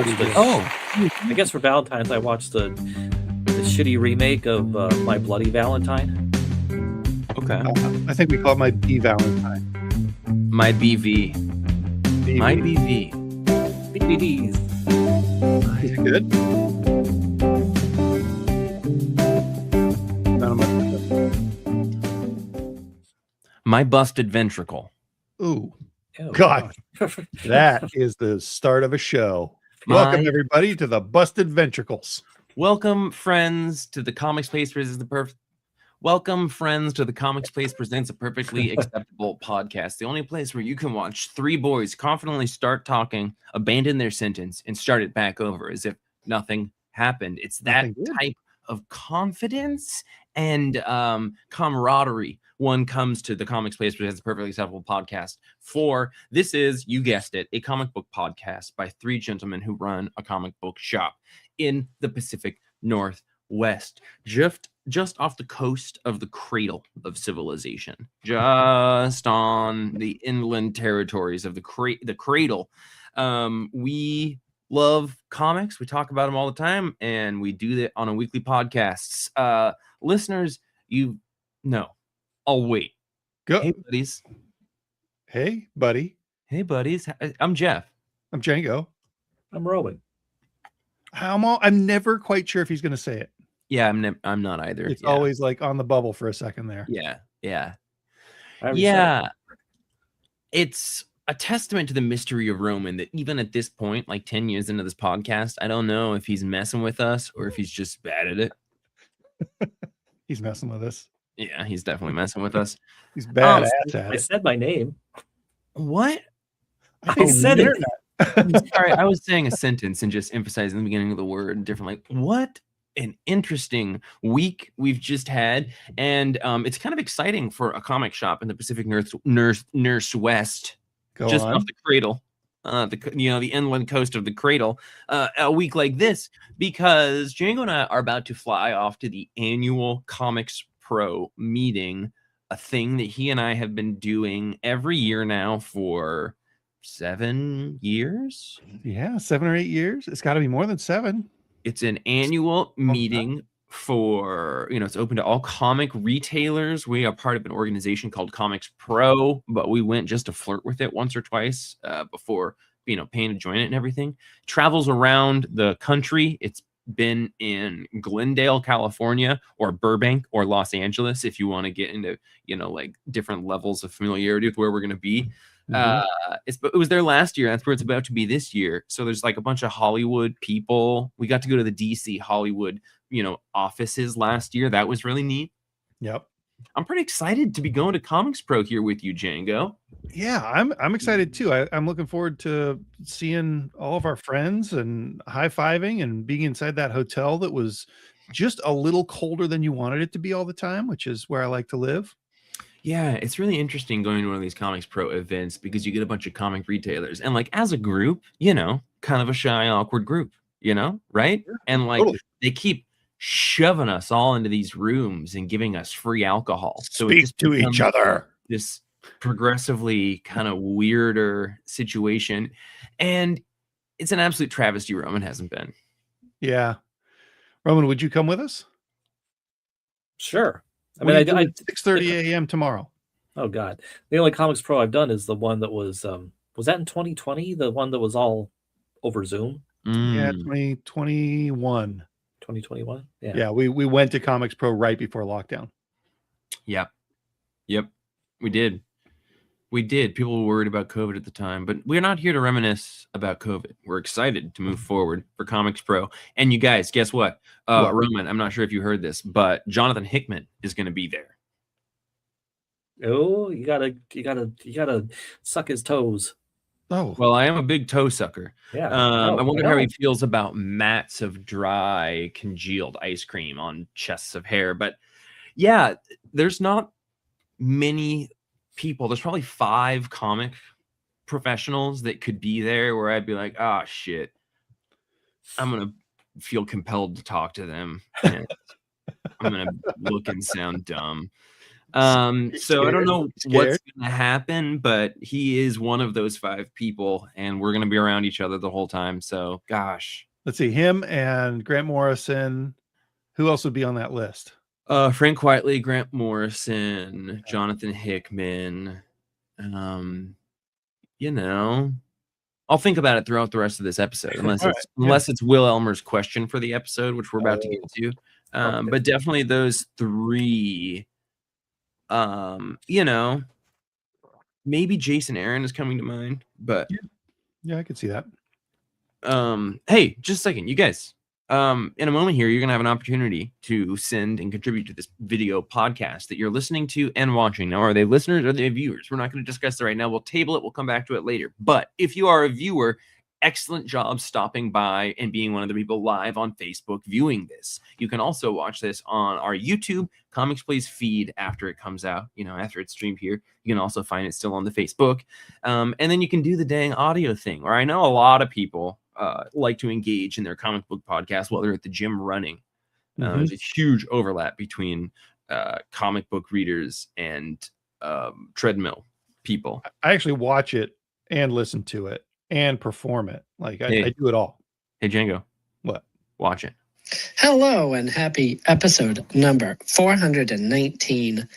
watched the. I guess for Valentine's, I watched the shitty remake of My Bloody Valentine. Okay. I think we call it My B Valentine. My BV. BV. My BV. DVDs. Is it good? None of My busted ventricle. Ooh, Oh, God. That is the start of a show. Welcome, everybody, to the Busted Ventricles. Welcome, friends, to the Comics Place Presents the Perfect. Welcome, friends, to the Comics Place Presents a Perfectly Acceptable Podcast, the only place where you can watch three boys confidently start talking, abandon their sentence, and start it back over as if nothing happened. It's that type of confidence and camaraderie one comes to the Comics Place Presents a Perfectly Acceptable Podcast for. This is, you guessed it, a comic book podcast by three gentlemen who run a comic book shop in the Pacific Northwest, just off the coast of the cradle of civilization, just on the inland territories of the cradle. We love comics. We talk about them all the time, and we do that on a weekly podcasts. Listeners, you know, I'll wait. Go. Hey, buddies. Hey, buddy. Hey, buddies. I'm Jeff. I'm Django. I'm Rowan. I'm never quite sure if he's going to say it. Yeah, I'm not either. It's always like on the bubble for a second there. Yeah. Yeah. It's a testament to the mystery of Roman that even at this point, like 10 years into this podcast, I don't know if he's messing with us or if he's just bad at it. He's messing with us. Yeah, he's definitely messing with us. He's bad at it. I said my name. What? I said it. Sorry, I was saying a sentence and just emphasizing the beginning of the word differently. What an interesting week we've just had, and it's kind of exciting for a comic shop in the Pacific Northwest, just off the cradle, the inland coast of the cradle. A week like this, because Django and I are about to fly off to the annual Comics Pro meeting, a thing that he and I have been doing every year now for 7 years. Yeah, 7 or 8 years. It's got to be more than 7. It's an annual meeting for, it's open to all comic retailers. We are part of an organization called Comics Pro, but we went just to flirt with it once or twice before, paying to join it and everything. Travels around the country. It's been in Glendale, California, or Burbank, or Los Angeles, if you want to get into, like different levels of familiarity with where we're going to be. It was there last year. That's where it's about to be this year. So there's like a bunch of Hollywood people. We got to go to the DC Hollywood, offices last year. That was really neat. Yep. I'm pretty excited to be going to Comics Pro here with you, Django. Yeah, I'm excited too. I'm looking forward to seeing all of our friends and high-fiving and being inside that hotel that was just a little colder than you wanted it to be all the time, which is where I like to live. Yeah, it's really interesting going to one of these Comics Pro events because you get a bunch of comic retailers and like as a group, kind of a shy, awkward group, right? Sure. And like they keep shoving us all into these rooms and giving us free alcohol. So speak to each other. This progressively kind of weirder situation. And it's an absolute travesty Roman hasn't been. Yeah. Roman, would you come with us? Sure. I 6:30 a.m. tomorrow. Oh God. The only Comics Pro I've done is the one that was that in 2020? The one that was all over Zoom? Yeah, 2021. 2021? Yeah. Yeah, we went to Comics Pro right before lockdown. Yep. We did. People were worried about COVID at the time, but we're not here to reminisce about COVID. We're excited to move forward for Comics Pro. And you guys, guess what? Roman, I'm not sure if you heard this, but Jonathan Hickman is going to be there. Oh, you gotta suck his toes. Oh, well, I am a big toe sucker. Yeah. I wonder how he feels about mats of dry, congealed ice cream on chests of hair. But yeah, there's not many people. There's probably 5 comic professionals that could be there where I'd be like, oh shit, I'm gonna feel compelled to talk to them. I'm gonna look and sound dumb. So I don't Scared? know Scared? what's gonna happen, but he is one of those 5 people, and we're gonna be around each other the whole time. So gosh. Let's see, him and Grant Morrison. Who else would be on that list? Frank Quitely, Grant Morrison, Jonathan Hickman. You know, I'll think about it throughout the rest of this episode, unless All it's right, yeah. unless it's Will Elmer's question for the episode, which we're about to get to. Okay. But definitely those 3. You know, maybe Jason Aaron is coming to mind, but Yeah, I could see that. hey, just a second, you guys. In a moment here, you're gonna have an opportunity to send and contribute to this video podcast that you're listening to and watching. Now, are they listeners or are they viewers? We're not going to discuss that right now. We'll table it. We'll come back to it later. But if you are a viewer, excellent job stopping by and being one of the people live on Facebook viewing this. You can also watch this on our YouTube Comics Plays feed after it comes out, after it's streamed here. You can also find it still on the Facebook. And then you can do the dang audio thing, where I know a lot of people like to engage in their comic book podcast while they're at the gym running. There's a huge overlap between comic book readers and treadmill people. I actually watch it and listen to it and perform it. Like I do it all. Hey, Django. What? Watch it. Hello and happy episode number 419,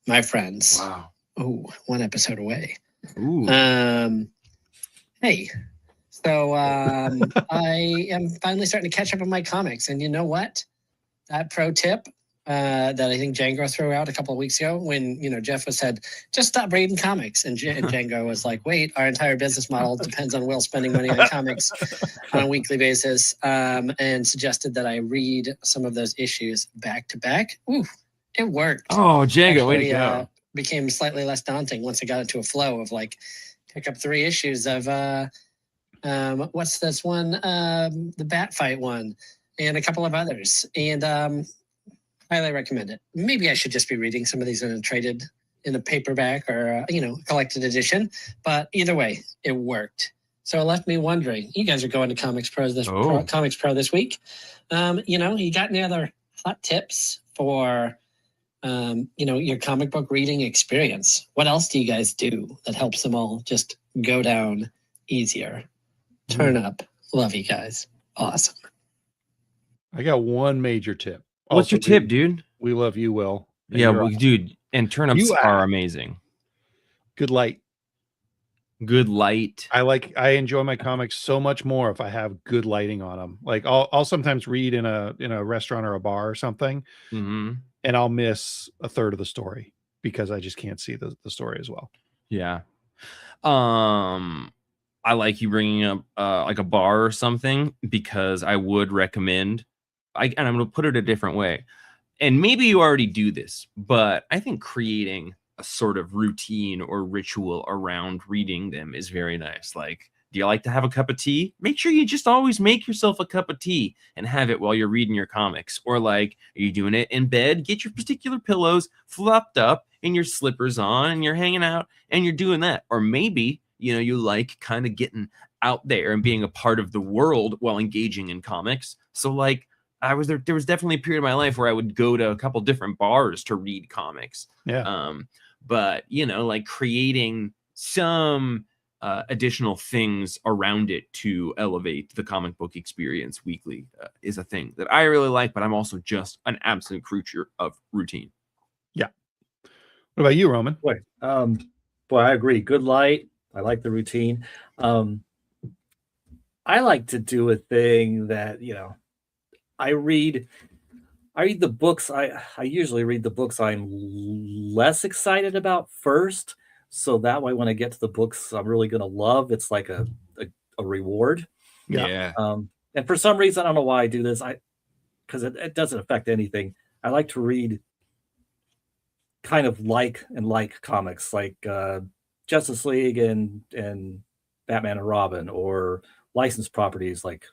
my friends. Wow. Oh, 1 episode away. Ooh. Hey. So I am finally starting to catch up on my comics. And you know what? That pro tip that I think Django threw out a couple of weeks ago when, Jeff said, just stop reading comics. And Django was like, wait, our entire business model depends on Will spending money on comics on a weekly basis, and suggested that I read some of those issues back to back. Ooh, it worked. Oh, Django, way to go. Became slightly less daunting once I got into a flow of pick up 3 issues of what's this one? The Bat Fight one, and a couple of others. And highly recommend it. Maybe I should just be reading some of these traded in a paperback or collected edition. But either way, it worked. So it left me wondering. You guys are going to Comics Pro this week. You got any other hot tips for your comic book reading experience? What else do you guys do that helps them all just go down easier? Turn up. Love you guys. Awesome. I got one major tip. What's your tip, dude? We love you, Will. Yeah, well, dude, and turn-ups are amazing. Good light. Good light. I enjoy my comics so much more if I have good lighting on them. Like I'll sometimes read in a restaurant or a bar or something, and I'll miss a third of the story because I just can't see the story as well. Yeah. I like you bringing up like a bar or something, because I would recommend, and I'm going to put it a different way. And maybe you already do this, but I think creating a sort of routine or ritual around reading them is very nice. Like, do you like to have a cup of tea? Make sure you just always make yourself a cup of tea and have it while you're reading your comics. Or like, are you doing it in bed? Get your particular pillows flopped up and your slippers on and you're hanging out and you're doing that. Or maybe you like kind of getting out there and being a part of the world while engaging in comics. So like there was definitely a period of my life where I would go to a couple different bars to read comics. Yeah. But like creating some additional things around it to elevate the comic book experience weekly is a thing that I really like, but I'm also just an absolute creature of routine. Yeah. What about you, Roman? Boy, I agree. Good light. I like the routine. I like to do a thing that, I read the books. I usually read the books I'm less excited about first. So that way, when I get to the books I'm really going to love, it's like a reward. Yeah. And for some reason, I don't know why I do this. Because it doesn't affect anything. I like to read kind of like comics, like Justice League and Batman and Robin, or licensed properties like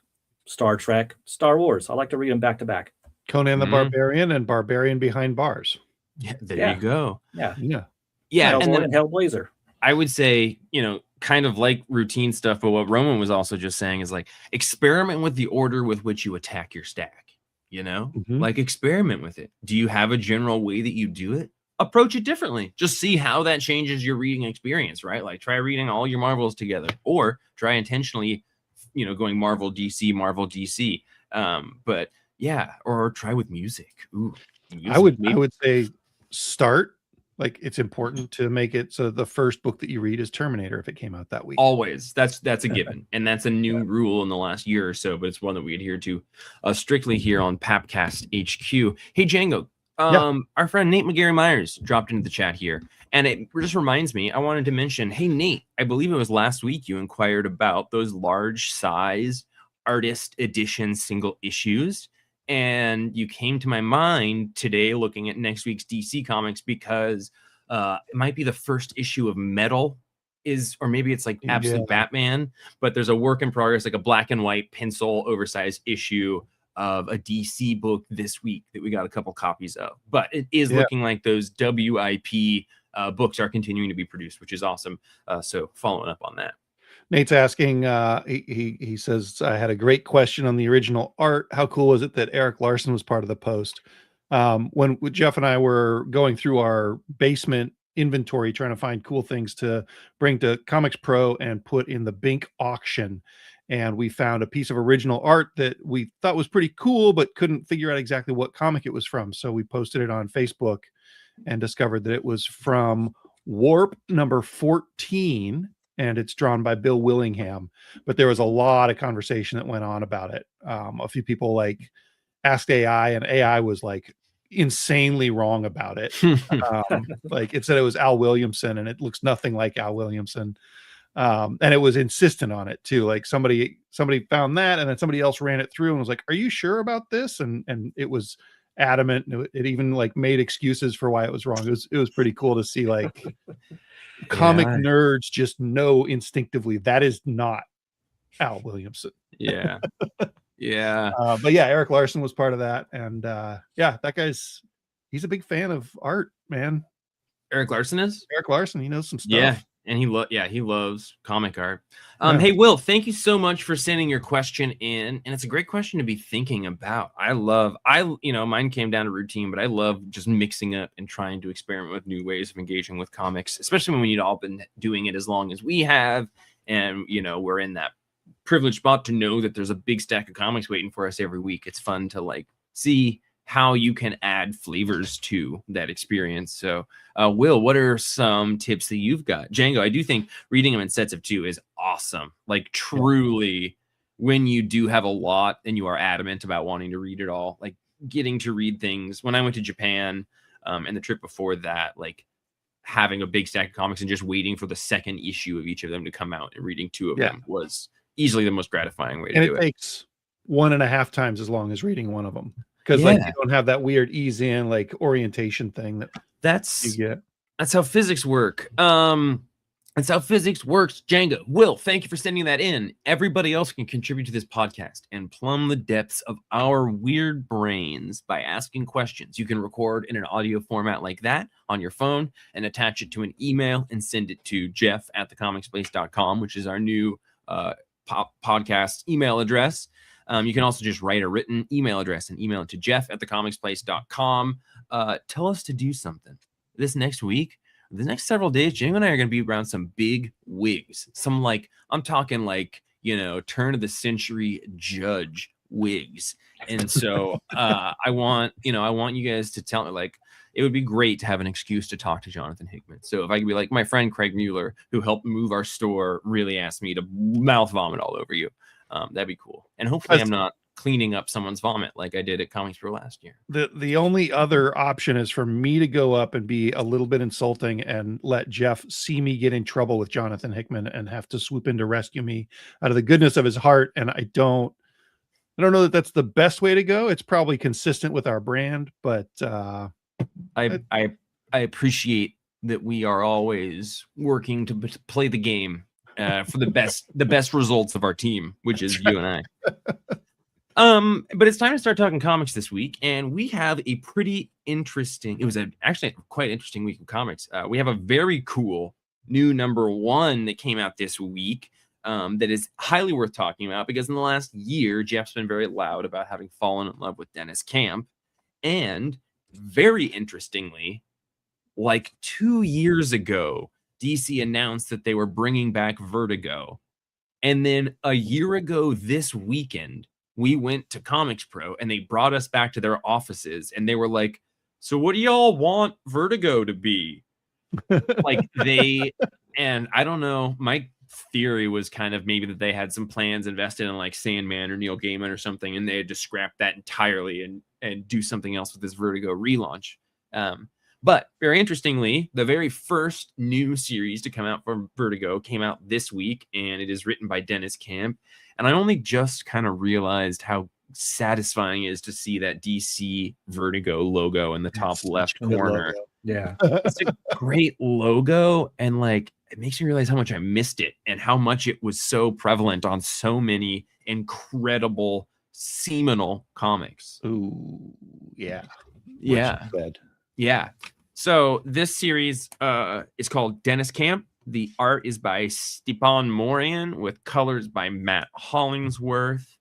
Star Trek, Star Wars. I like to read them back to back. Conan the Barbarian and Barbarian Behind Bars. Yeah, there you go. Yeah. And then Hellblazer. I would say, kind of like routine stuff, but what Roman was also just saying is like experiment with the order with which you attack your stack. Like experiment with it. Do you have a general way that you do it? approach it differently. Just see how that changes your reading experience, right? Like try reading all your Marvels together, or try intentionally, going Marvel DC. But yeah, or try with music. Ooh, I would say start, like, it's important to make it so the first book that you read is Terminator if it came out that week. Always. That's a given. And that's a new rule in the last year or so, but it's one that we adhere to strictly here on Papcast HQ. Hey, Django, our friend Nate McGarry Myers dropped into the chat here. And it just reminds me, I wanted to mention, hey, Nate, I believe it was last week you inquired about those large size artist edition single issues. And you came to my mind today looking at next week's DC Comics because it might be the first issue of Metal or maybe it's like Absolute Batman, but there's a work in progress, like a black and white pencil oversized issue of a DC book this week that we got a couple copies of. But it is looking like those WIP books are continuing to be produced, which is awesome. So following up on that. Nate's asking, he says, I had a great question on the original art. How cool was it that Eric Larson was part of the post? When Jeff and I were going through our basement inventory, trying to find cool things to bring to Comics Pro and put in the Bink auction, and we found a piece of original art that we thought was pretty cool, but couldn't figure out exactly what comic it was from. So we posted it on Facebook and discovered that it was from Warp number 14. And it's drawn by Bill Willingham, but there was a lot of conversation that went on about it. A few people like asked AI, and AI was like insanely wrong about it. Like it said it was Al Williamson, and it looks nothing like Al Williamson. And it was insistent on it too. Like somebody found that, and then somebody else ran it through and was like, "Are you sure about this?" And it was adamant. It even like made excuses for why it was wrong. It was pretty cool to see like. Comic nerds just know instinctively that is not Al Williamson. Yeah. But yeah, Eric Larson was part of that, and that he's a big fan of art, man. Eric Larson, he knows some stuff. Yeah, and he loves comic art. Hey, Will, thank you so much for sending your question in, and it's a great question to be thinking about. Mine came down to routine, but I love just mixing up and trying to experiment with new ways of engaging with comics, especially when we've all been doing it as long as we have, and we're in that privileged spot to know that there's a big stack of comics waiting for us every week. It's fun to like see how you can add flavors to that experience. So, Will, what are some tips that you've got? Django, I do think reading them in sets of 2 is awesome. Like truly, when you do have a lot and you are adamant about wanting to read it all, like getting to read things. When I went to Japan and the trip before that, like having a big stack of comics and just waiting for the second issue of each of them to come out and reading 2 of them was easily the most gratifying way to do it. And it takes 1.5 times as long as reading one of them. Because like you don't have that weird ease in like orientation thing that's you get. That's how physics work. That's how physics works. Django, Will, thank you for sending that in. Everybody else can contribute to this podcast and plumb the depths of our weird brains by asking questions. You can record in an audio format like that on your phone and attach it to an email and send it to jeff@thecomicsplace.com, which is our new podcast email address. You can also just write a written email address and email it to jeff@thecomicsplace.com. Tell us to do something. This next week, the next several days, Jamie and I are going to be around some big wigs. Some I'm talking turn of the century judge wigs. And so I want you guys to tell me, it would be great to have an excuse to talk to Jonathan Hickman. So if I could be like, my friend Craig Mueller, who helped move our store, really asked me to mouth vomit all over you. That'd be cool. And hopefully I'm not cleaning up someone's vomit like I did at Comics Pro last year. The only other option is for me to go up and be a little bit insulting and let Jeff see me get in trouble with Jonathan Hickman and have to swoop in to rescue me out of the goodness of his heart. And I don't know that that's the best way to go. It's probably consistent with our brand, but I appreciate that we are always working to play the game for the best results of our team, which is you and I. But it's time to start talking comics this week, and we have a pretty interesting. It was actually quite interesting week of comics. We have a very cool new #1 that came out this week that is highly worth talking about, because in the last year, Jeff's been very loud about having fallen in love with Dennis Camp, and very interestingly, like 2 years ago, DC announced that they were bringing back Vertigo. And then a year ago this weekend, we went to Comics Pro and they brought us back to their offices and they were like, so what do y'all want Vertigo to be? Like and I don't know, my theory was kind of maybe that they had some plans invested in like Sandman or Neil Gaiman or something, and they had to scrap that entirely and do something else with this Vertigo relaunch. But very interestingly, the very first new series to come out from Vertigo came out this week, and it is written by Deniz Camp. And I only just kind of realized how satisfying it is to see that DC Vertigo logo in the top left corner. Yeah. It's a great logo, and like it makes me realize how much I missed it and how much it was so prevalent on so many incredible seminal comics. Ooh, yeah. Yeah. Yeah. So this series is called Deniz Camp. The art is by Stepan Morian with colors by Matt Hollingsworth.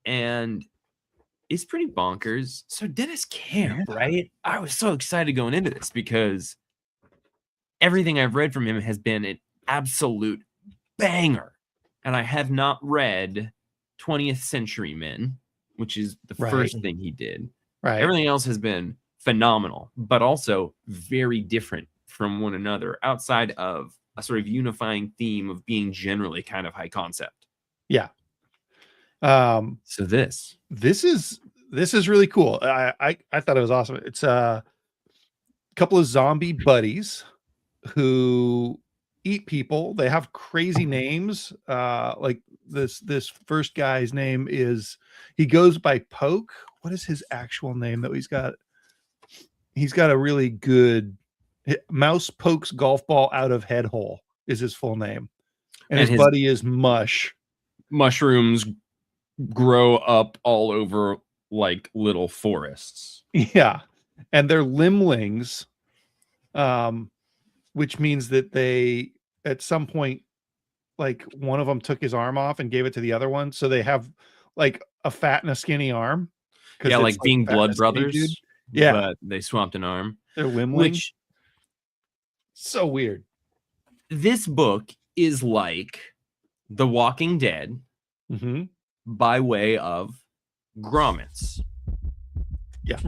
And it's pretty bonkers. So Deniz Camp, right? I was so excited going into this because everything I've read from him has been an absolute banger. And I have not read 20th Century Men, which is the first thing he did. Right. Everything else has been phenomenal, but also very different from one another outside of a sort of unifying theme of being generally kind of high concept. Yeah. So this is really cool. I thought it was awesome. It's a couple of zombie buddies who eat people. They have crazy names. Like this first guy's name he goes by Poke. What is his actual name though? He's got a really good Mouse Pokes golf ball out of head hole is his full name. And his buddy is Mush. Mushrooms grow up all over like little forests. Yeah. And they're limblings, which means that they at some point, like one of them took his arm off and gave it to the other one. So they have like a fat and a skinny arm. Yeah, like being blood brothers. Dude. Yeah. But they swapped an arm. They're limblings. Which, so weird. This book is like The Walking Dead by way of grommets. Yeah.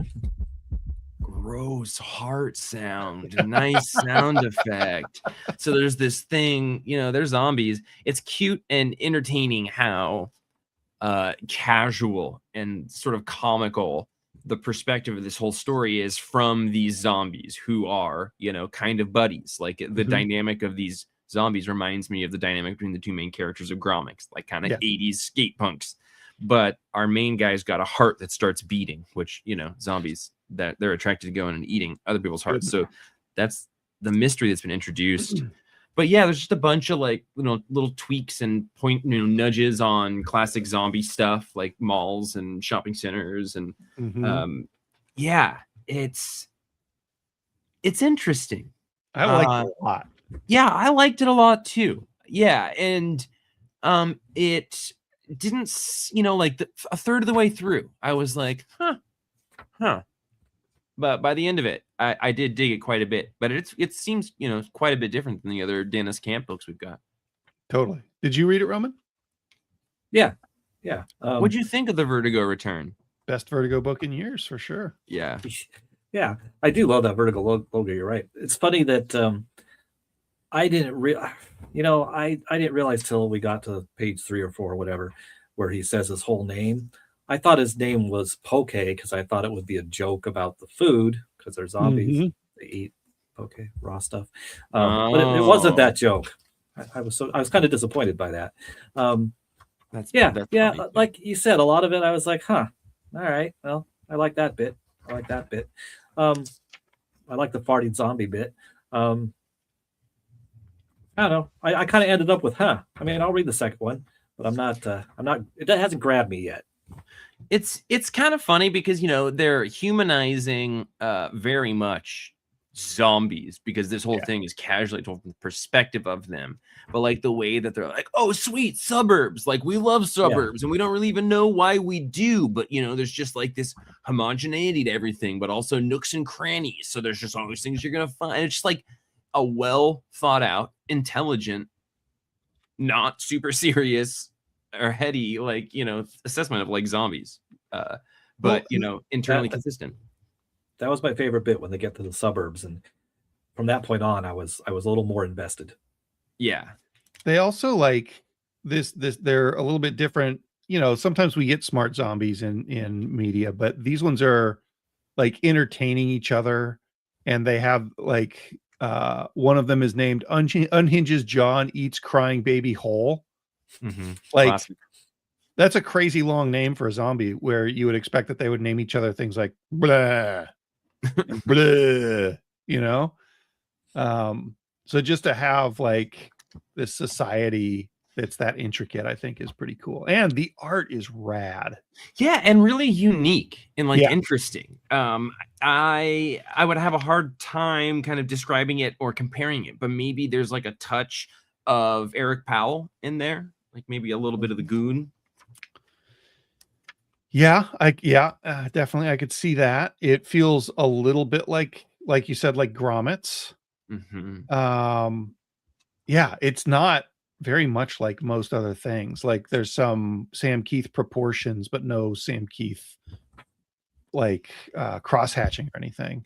Gross heart sound. Nice sound effect. So there's this thing, they're zombies. It's cute and entertaining how casual and sort of comical the perspective of this whole story is from these zombies who are, kind of buddies. Like the dynamic of these zombies reminds me of the dynamic between the two main characters of Gromics, like kind of 80s skate punks. But our main guy's got a heart that starts beating, which, zombies, that they're attracted to going and eating other people's hearts. So that's the mystery that's been introduced. But yeah, there's just a bunch of like, little tweaks and nudges on classic zombie stuff like malls and shopping centers. And yeah, it's interesting. I like it a lot. Yeah, I liked it a lot too. Yeah. And it didn't, like a third of the way through, I was like, huh. But by the end of it, I did dig it quite a bit. But it seems, quite a bit different than the other Deniz Camp books we've got. Totally. Did you read it, Roman? Yeah. What'd you think of the Vertigo return? Best Vertigo book in years, for sure. Yeah. Yeah. I do love that Vertigo logo. You're right. It's funny that I didn't realize till we got to page 3 or 4 or whatever, where he says his whole name. I thought his name was Poke because I thought it would be a joke about the food because they're zombies. They eat poke, raw stuff. But it wasn't that joke. I was kind of disappointed by that. That's funny. Like you said, a lot of it I was like, huh, all right, well, I like that bit. I like that bit. I like the farting zombie bit. I don't know. I kind of ended up with, huh. I mean, I'll read the second one, but I'm not. It hasn't grabbed me yet. It's kind of funny because they're humanizing very much zombies, because this whole thing is casually told from the perspective of them. But like the way that they're like, oh sweet, suburbs, like we love suburbs, and we don't really even know why we do, but you know, there's just like this homogeneity to everything, but also nooks and crannies, so there's just all these things you're gonna find. It's just like a well thought out, intelligent, not super serious or heady, like, you know, assessment of like zombies, but you know, internally consistent. That was my favorite bit when they get to the suburbs, and from that point on, I was a little more invested. Yeah, They also like this. They're a little bit different. You know, sometimes we get smart zombies in media, but these ones are like entertaining each other, and they have like one of them is named Unhinges Jaw and Eats Crying Baby Whole. Like classic. that's a crazy long name for a zombie, where you would expect that they would name each other things like blah, and blah, you know. So just to have like this society that's that intricate, I think is pretty cool. And the art is rad. Yeah, and really unique and like Yeah. interesting. I would have a hard time kind of describing it or comparing it, but maybe there's like a touch of Eric Powell in there, like maybe a little bit of the Goon. Yeah, definitely I could see that. It feels a little bit like you said, like grommets. Yeah, it's not very much like most other things. Like there's some Sam Keith proportions, but no Sam Keith like cross hatching or anything.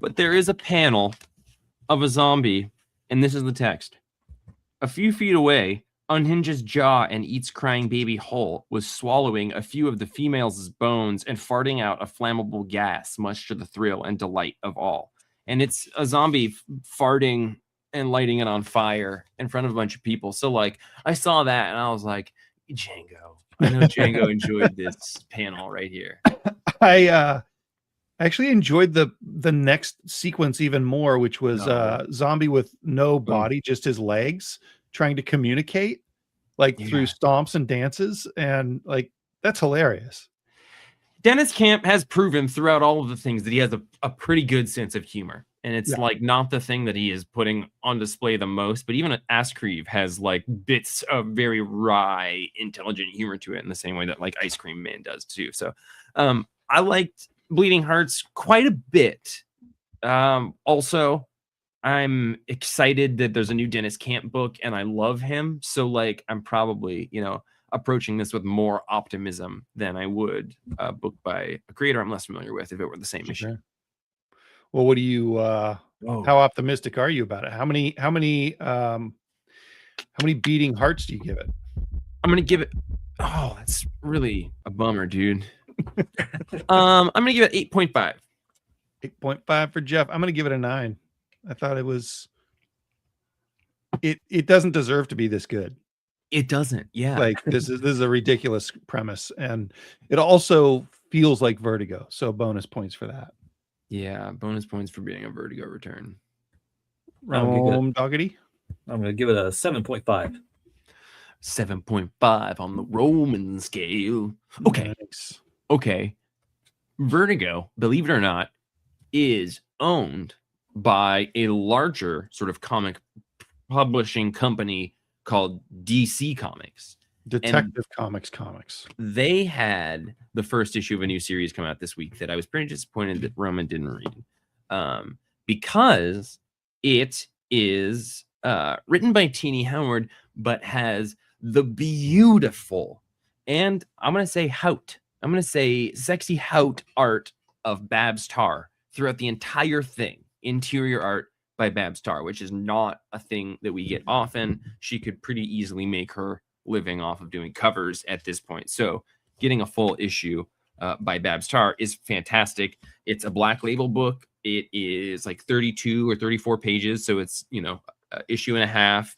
But there is a panel of a zombie, and this is the text. A few feet away, Unhinges Jaw and Eats Crying Baby Whole was swallowing a few of the female's bones and farting out a flammable gas, much to the thrill and delight of all. And it's a zombie farting and lighting it on fire in front of a bunch of people. So like I saw that and I was like, Django. I know Django enjoyed this panel right here. I actually enjoyed the next sequence even more, which was zombie with no body, just his legs, trying to communicate like through stomps and dances, and like that's hilarious. Dennis Camp has proven throughout all of the things that he has a pretty good sense of humor, and it's like not the thing that he is putting on display the most, but even Ascrive has like bits of very wry, intelligent humor to it in the same way that like Ice Cream Man does too. So I liked Bleeding Hearts quite a bit. Also, I'm excited that there's a new Dennis Camp book, and I love him. So like I'm probably, you know, approaching this with more optimism than I would a book by a creator I'm less familiar with if it were the same issue. Well, what do you how optimistic are you about it? How many beating hearts do you give it? I'm gonna give it, oh, that's really a bummer, dude. I'm gonna give it 8.5. 8.5 for Jeff. I'm gonna give it a 9. I thought it was it doesn't deserve to be this good. It doesn't, yeah. Like this is a ridiculous premise, and it also feels like Vertigo, so bonus points for that. Yeah, bonus points for being a Vertigo return. Doggedy. I'm gonna give it a 7.5. 7.5 on the Roman scale. Okay. Nice. Okay. Vertigo, believe it or not, is owned by a larger sort of comic publishing company called DC Comics. Detective Comics. They had the first issue of a new series come out this week that I was pretty disappointed that Roman didn't read, because it is written by Teenie Howard, but has the beautiful, and I'm going to say sexy Hout art of Babs Tarr throughout the entire thing. Interior art by Babs Tarr, which is not a thing that we get often. She could pretty easily make her living off of doing covers at this point. So getting a full issue by Babs Tarr is fantastic. It's a Black Label book. It is like 32 or 34 pages. So it's, you know, issue and a half.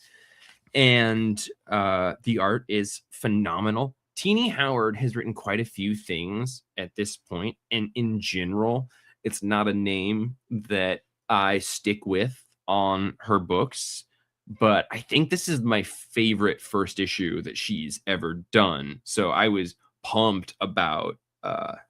And the art is phenomenal. Teenie Howard has written quite a few things at this point. And in general, it's not a name that I stick with on her books, but I think this is my favorite first issue that she's ever done. So I was pumped about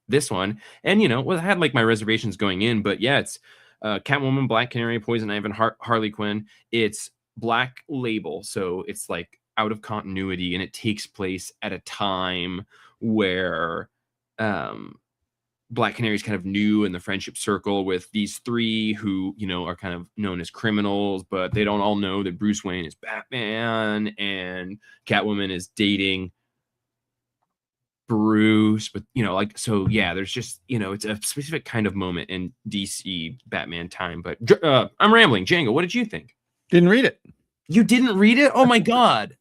this one. And, you know, well, I had like my reservations going in, but yeah, it's Catwoman, Black Canary, Poison Ivy, and Harley Quinn. It's Black Label, so it's like out of continuity, and it takes place at a time where Black Canary is kind of new in the friendship circle with these three who, are kind of known as criminals, but they don't all know that Bruce Wayne is Batman and Catwoman is dating Bruce. But, so yeah, there's just, it's a specific kind of moment in DC Batman time. But I'm rambling. Django, what did you think? Didn't read it. You didn't read it? Oh my God.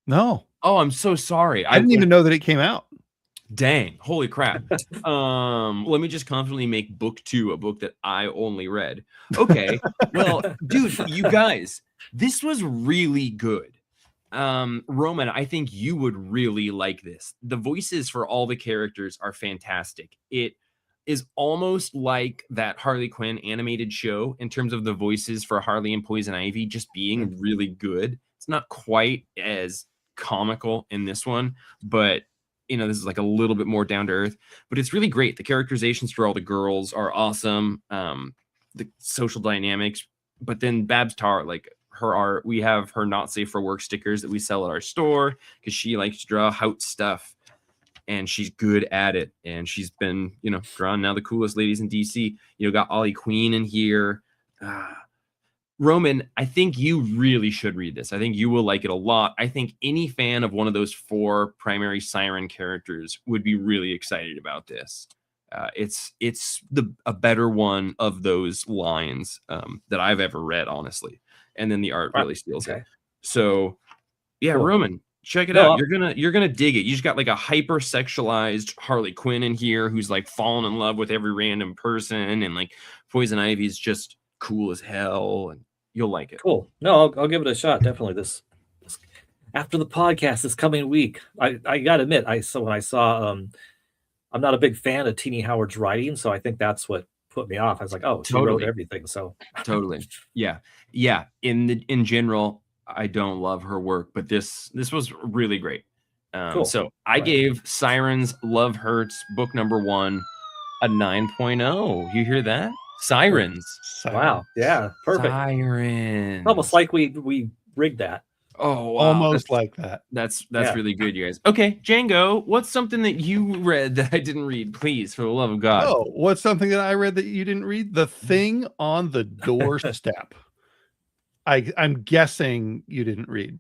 No. Oh, I'm so sorry. I didn't even know that it came out. Dang, holy crap. Let me just confidently make book 2 a book that I only read. Okay. Well, dude, you guys, this was really good. Roman, I think you would really like this. The voices for all the characters are fantastic. It is almost like that Harley Quinn animated show in terms of the voices for Harley and Poison Ivy just being really good. It's not quite as comical in this one, but this is like a little bit more down to earth, but it's really great. The characterizations for all the girls are awesome. The social dynamics, but then Babs Tarr, like her art, we have her not safe for work stickers that we sell at our store because she likes to draw hout stuff and she's good at it. And she's been, drawing now the coolest ladies in DC. Got Ollie Queen in here. Roman, I think you really should read this. I think you will like it a lot. I think any fan of one of those 4 primary siren characters would be really excited about this. It's a better one of those lines that I've ever read, honestly. And then the art really steals it. So, yeah, cool. Roman, check it out. You're gonna dig it. You just got like a hyper sexualized Harley Quinn in here who's like falling in love with every random person, and like Poison Ivy's just cool as hell, and you'll like it. Cool. No, I'll give it a shot. Definitely. This after the podcast this coming week. I gotta admit, when I saw I'm not a big fan of Teenie Howard's writing, so I think that's what put me off. I was like, oh, she wrote everything. So totally. Yeah. In general, I don't love her work, but this was really great. Cool. So I gave Sirens Love Hurts book number 1 a 9.0. You hear that? Sirens. Wow. Yeah. Perfect. Sirens. Almost like we rigged that. Oh, wow. Almost like that. That's really good, you guys. Okay, Django, what's something that you read that I didn't read? Please, for the love of God. Oh, what's something that I read that you didn't read? The Thing on the Doorstep. I'm guessing you didn't read.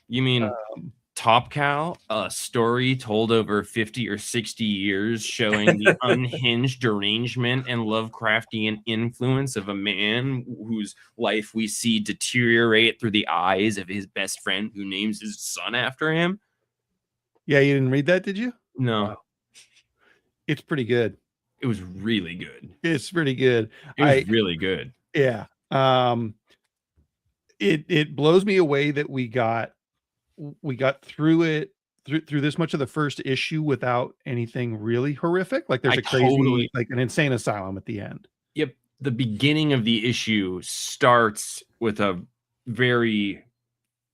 You mean Top Cow, a story told over 50 or 60 years showing the unhinged derangement and Lovecraftian influence of a man whose life we see deteriorate through the eyes of his best friend who names his son after him? Yeah, you didn't read that, did you? No. Wow. It's pretty good. It was really good. It's pretty good. It was really good. Yeah. It blows me away that we got through this much of the first issue without anything really horrific. Like there's a crazy, like an insane asylum at the end. Yep. The beginning of the issue starts with a very,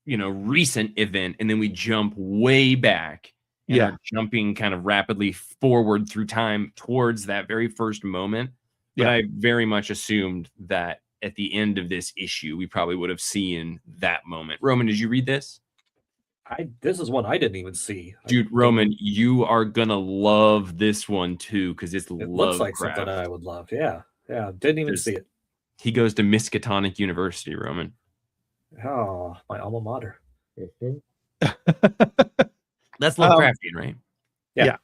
recent event, and then we jump way back. And are jumping kind of rapidly forward through time towards that very first moment. But I very much assumed that at the end of this issue, we probably would have seen that moment. Roman, did you read this? This is one I didn't even see. Dude, Roman, you are gonna love this one too, because it looks like something I would love. Yeah. Didn't even see it. He goes to Miskatonic University, Roman. Oh, my alma mater. That's Lovecraftian, right? Yeah.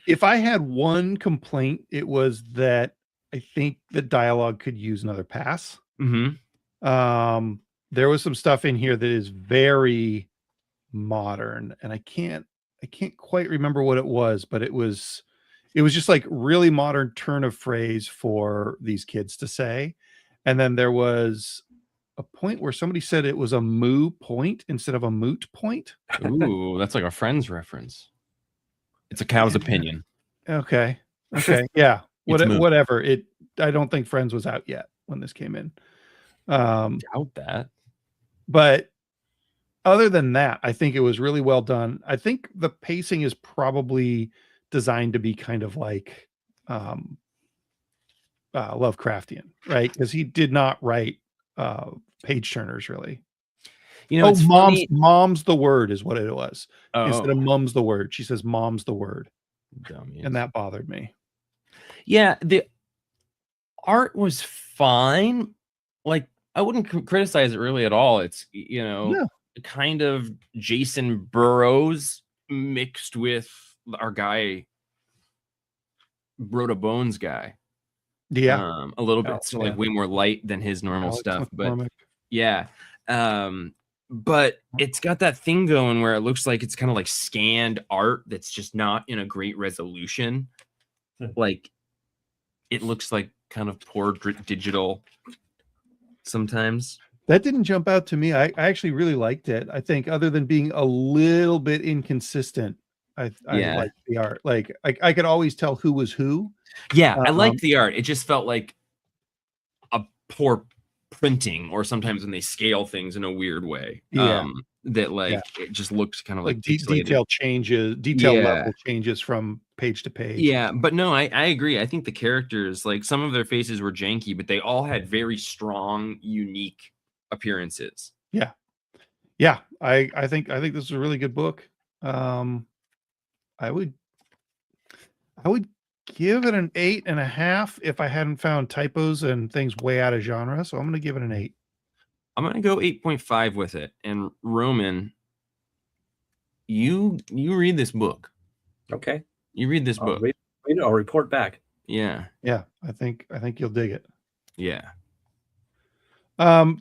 If I had one complaint, it was that I think the dialogue could use another pass. Mm-hmm. There was some stuff in here that is very modern, and I can't quite remember what it was, but it was just like really modern turn of phrase for these kids to say. And then there was a point where somebody said it was a moo point instead of a moot point. Ooh, that's like a Friends reference. It's a cow's opinion. Okay. Yeah. Whatever. I don't think Friends was out yet when this came in. Doubt that. But other than that, I think it was really well done. I think the pacing is probably designed to be kind of like Lovecraftian, right? Because he did not write page turners really. You know, it's funny. Mom's the word is what it was. Instead of Oh, mum's the word, she says mom's the word, dummies. and that bothered me. Yeah, the art was fine. Like, I wouldn't criticize it really at all. It's, you know, Yeah. kind of Jason Burrows mixed with our guy, Broda Bones guy. Yeah. A little bit, Oh, so like yeah. way more light than his normal Alex stuff. But McCormick. yeah. But it's got that thing going where it looks like it's kind of like scanned art that's just not in a great resolution. Like, it looks like kind of poor digital sometimes. That didn't jump out to me. I actually really liked it. I think other than being a little bit inconsistent, I Yeah. liked the art. Like I could always tell who was who. Yeah, I liked the art. It just felt like a poor printing, or sometimes when they scale things in a weird way. Yeah. That like it just looked kind of like detail changes, detail level changes from page to page. Yeah, but no, I agree. I think the characters, like some of their faces were janky, but they all had very strong, unique appearances. Yeah. Yeah. I think this is a really good book. I would give it an 8.5 if I hadn't found typos and things way out of genre. So I'm going to give it an 8. I'm going to go 8.5 with it. And Roman, you read this book. Okay. You read this book. Read it, I'll report back. Yeah. Yeah. I think you'll dig it. Yeah.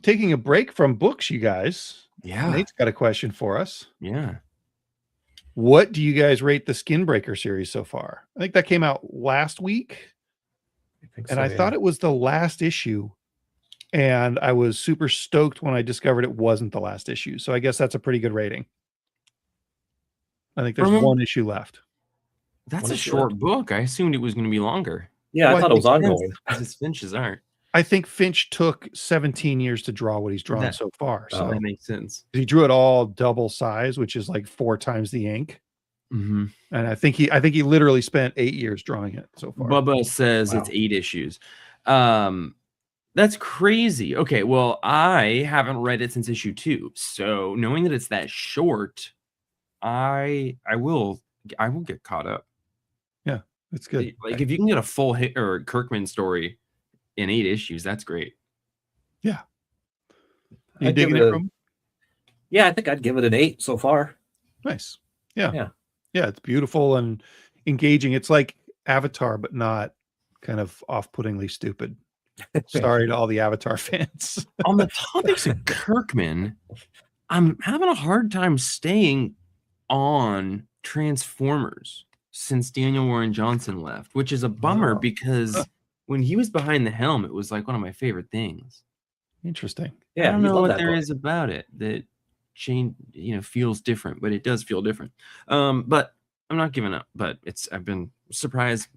Taking a break from books, you guys. Yeah. Nate's got a question for us. Yeah. What do you guys rate the Skinbreaker series so far? I think that came out last week. I thought it was the last issue. And I was super stoked when I discovered it wasn't the last issue. So I guess that's a pretty good rating. I think there's one issue left. That's a short book. I assumed it was going to be longer. Yeah, I thought it was ongoing. It's Finch's art. I think Finch took 17 years to draw what he's drawn so far. So that makes sense. He drew it all double size, which is like 4 times the ink. Mm-hmm. And I think he literally spent 8 years drawing it so far. Bubba says it's 8 issues. That's crazy. Okay, well, I haven't read it since issue 2, so knowing that it's that short, I will get caught up. Yeah, it's good. Like if you can get a full hit or Kirkman story in 8 issues, that's great. Yeah. You digging it from? Yeah, I think I'd give it an 8 so far. Nice. Yeah. Yeah. Yeah, it's beautiful and engaging. It's like Avatar, but not kind of off-puttingly stupid. Sorry to all the Avatar fans. On the topics of Kirkman, I'm having a hard time staying on Transformers since Daniel Warren Johnson left, which is a bummer because when he was behind the helm, it was like one of my favorite things. Interesting. Yeah, I don't know what there is about it that feels different, but it does feel different. But I'm not giving up. But I've been surprised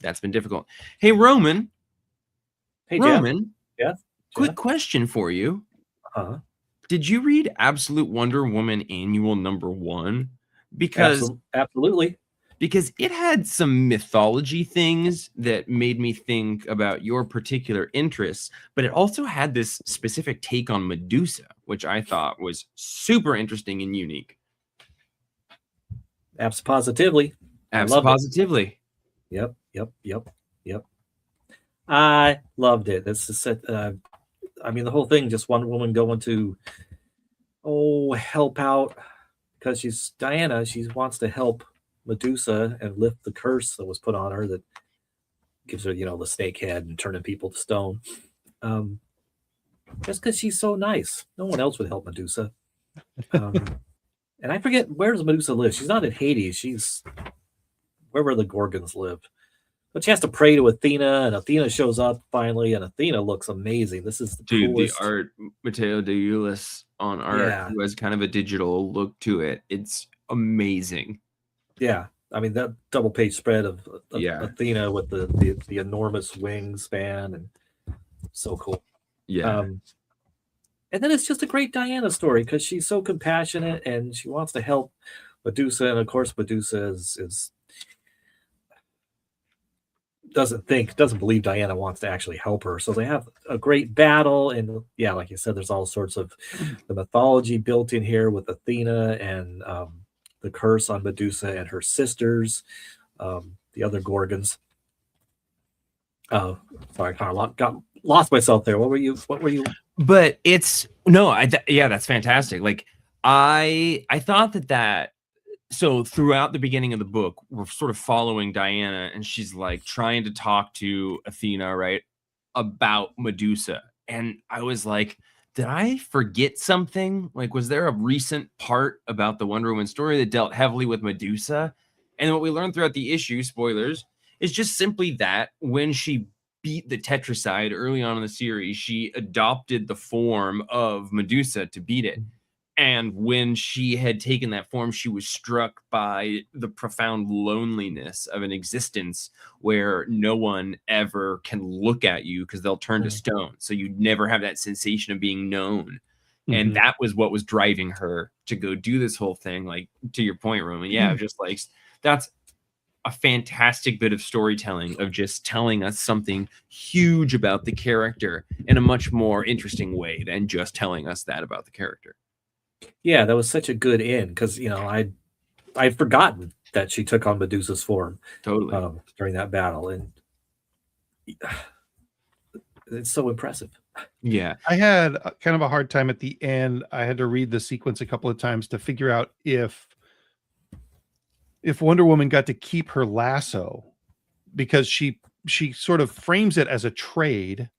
that's been difficult. Hey, Roman. Hey, Roman. Yeah. Quick question for you. Did you read Absolute Wonder Woman Annual #1? Because absolutely. Because it had some mythology things that made me think about your particular interests, but it also had this specific take on Medusa, which I thought was super interesting and unique. Positively. Positively. Yep. I loved it. This is the whole thing, just one woman going to help out because she's Diana. She wants to help Medusa and lift the curse that was put on her that gives her, the snake head and turning people to stone. Just because she's so nice. No one else would help Medusa. And I forget, where does Medusa live? She's not in Hades. She's wherever the Gorgons live. But she has to pray to Athena, and Athena shows up finally, and Athena looks amazing. This is the coolest. The art, Matteo De Ulis on art, who has kind of a digital look to it. It's amazing. Yeah, that double page spread of Athena with the enormous wingspan, and so cool. Yeah. And then it's just a great Diana story because she's so compassionate and she wants to help Medusa, and of course Medusa is doesn't believe Diana wants to actually help her. So they have a great battle, and yeah, like you said, there's all sorts of the mythology built in here with Athena and the curse on Medusa and her sisters, the other Gorgons. Oh, sorry, kind of got lost myself there. What were you? But it's no, yeah, that's fantastic. Like I thought that so throughout the beginning of the book, we're sort of following Diana, and she's like trying to talk to Athena, right, about Medusa. And I was like, did I forget something? Like, was there a recent part about the Wonder Woman story that dealt heavily with Medusa? And what we learned throughout the issue, spoilers, is just simply that when she beat the Tetracide early on in the series, she adopted the form of Medusa to beat it. And when she had taken that form, she was struck by the profound loneliness of an existence where no one ever can look at you because they'll turn to stone. So you never have that sensation of being known. And that was what was driving her to go do this whole thing, like to your point, Roman. Yeah, just like that's a fantastic bit of storytelling of just telling us something huge about the character in a much more interesting way than just telling us that about the character. Yeah, that was such a good end because I'd forgotten that she took on Medusa's form Totally during that battle, and it's so impressive. Yeah, I had kind of a hard time at the end. I had to read the sequence a couple of times to figure out if Wonder Woman got to keep her lasso, because she sort of frames it as a trade,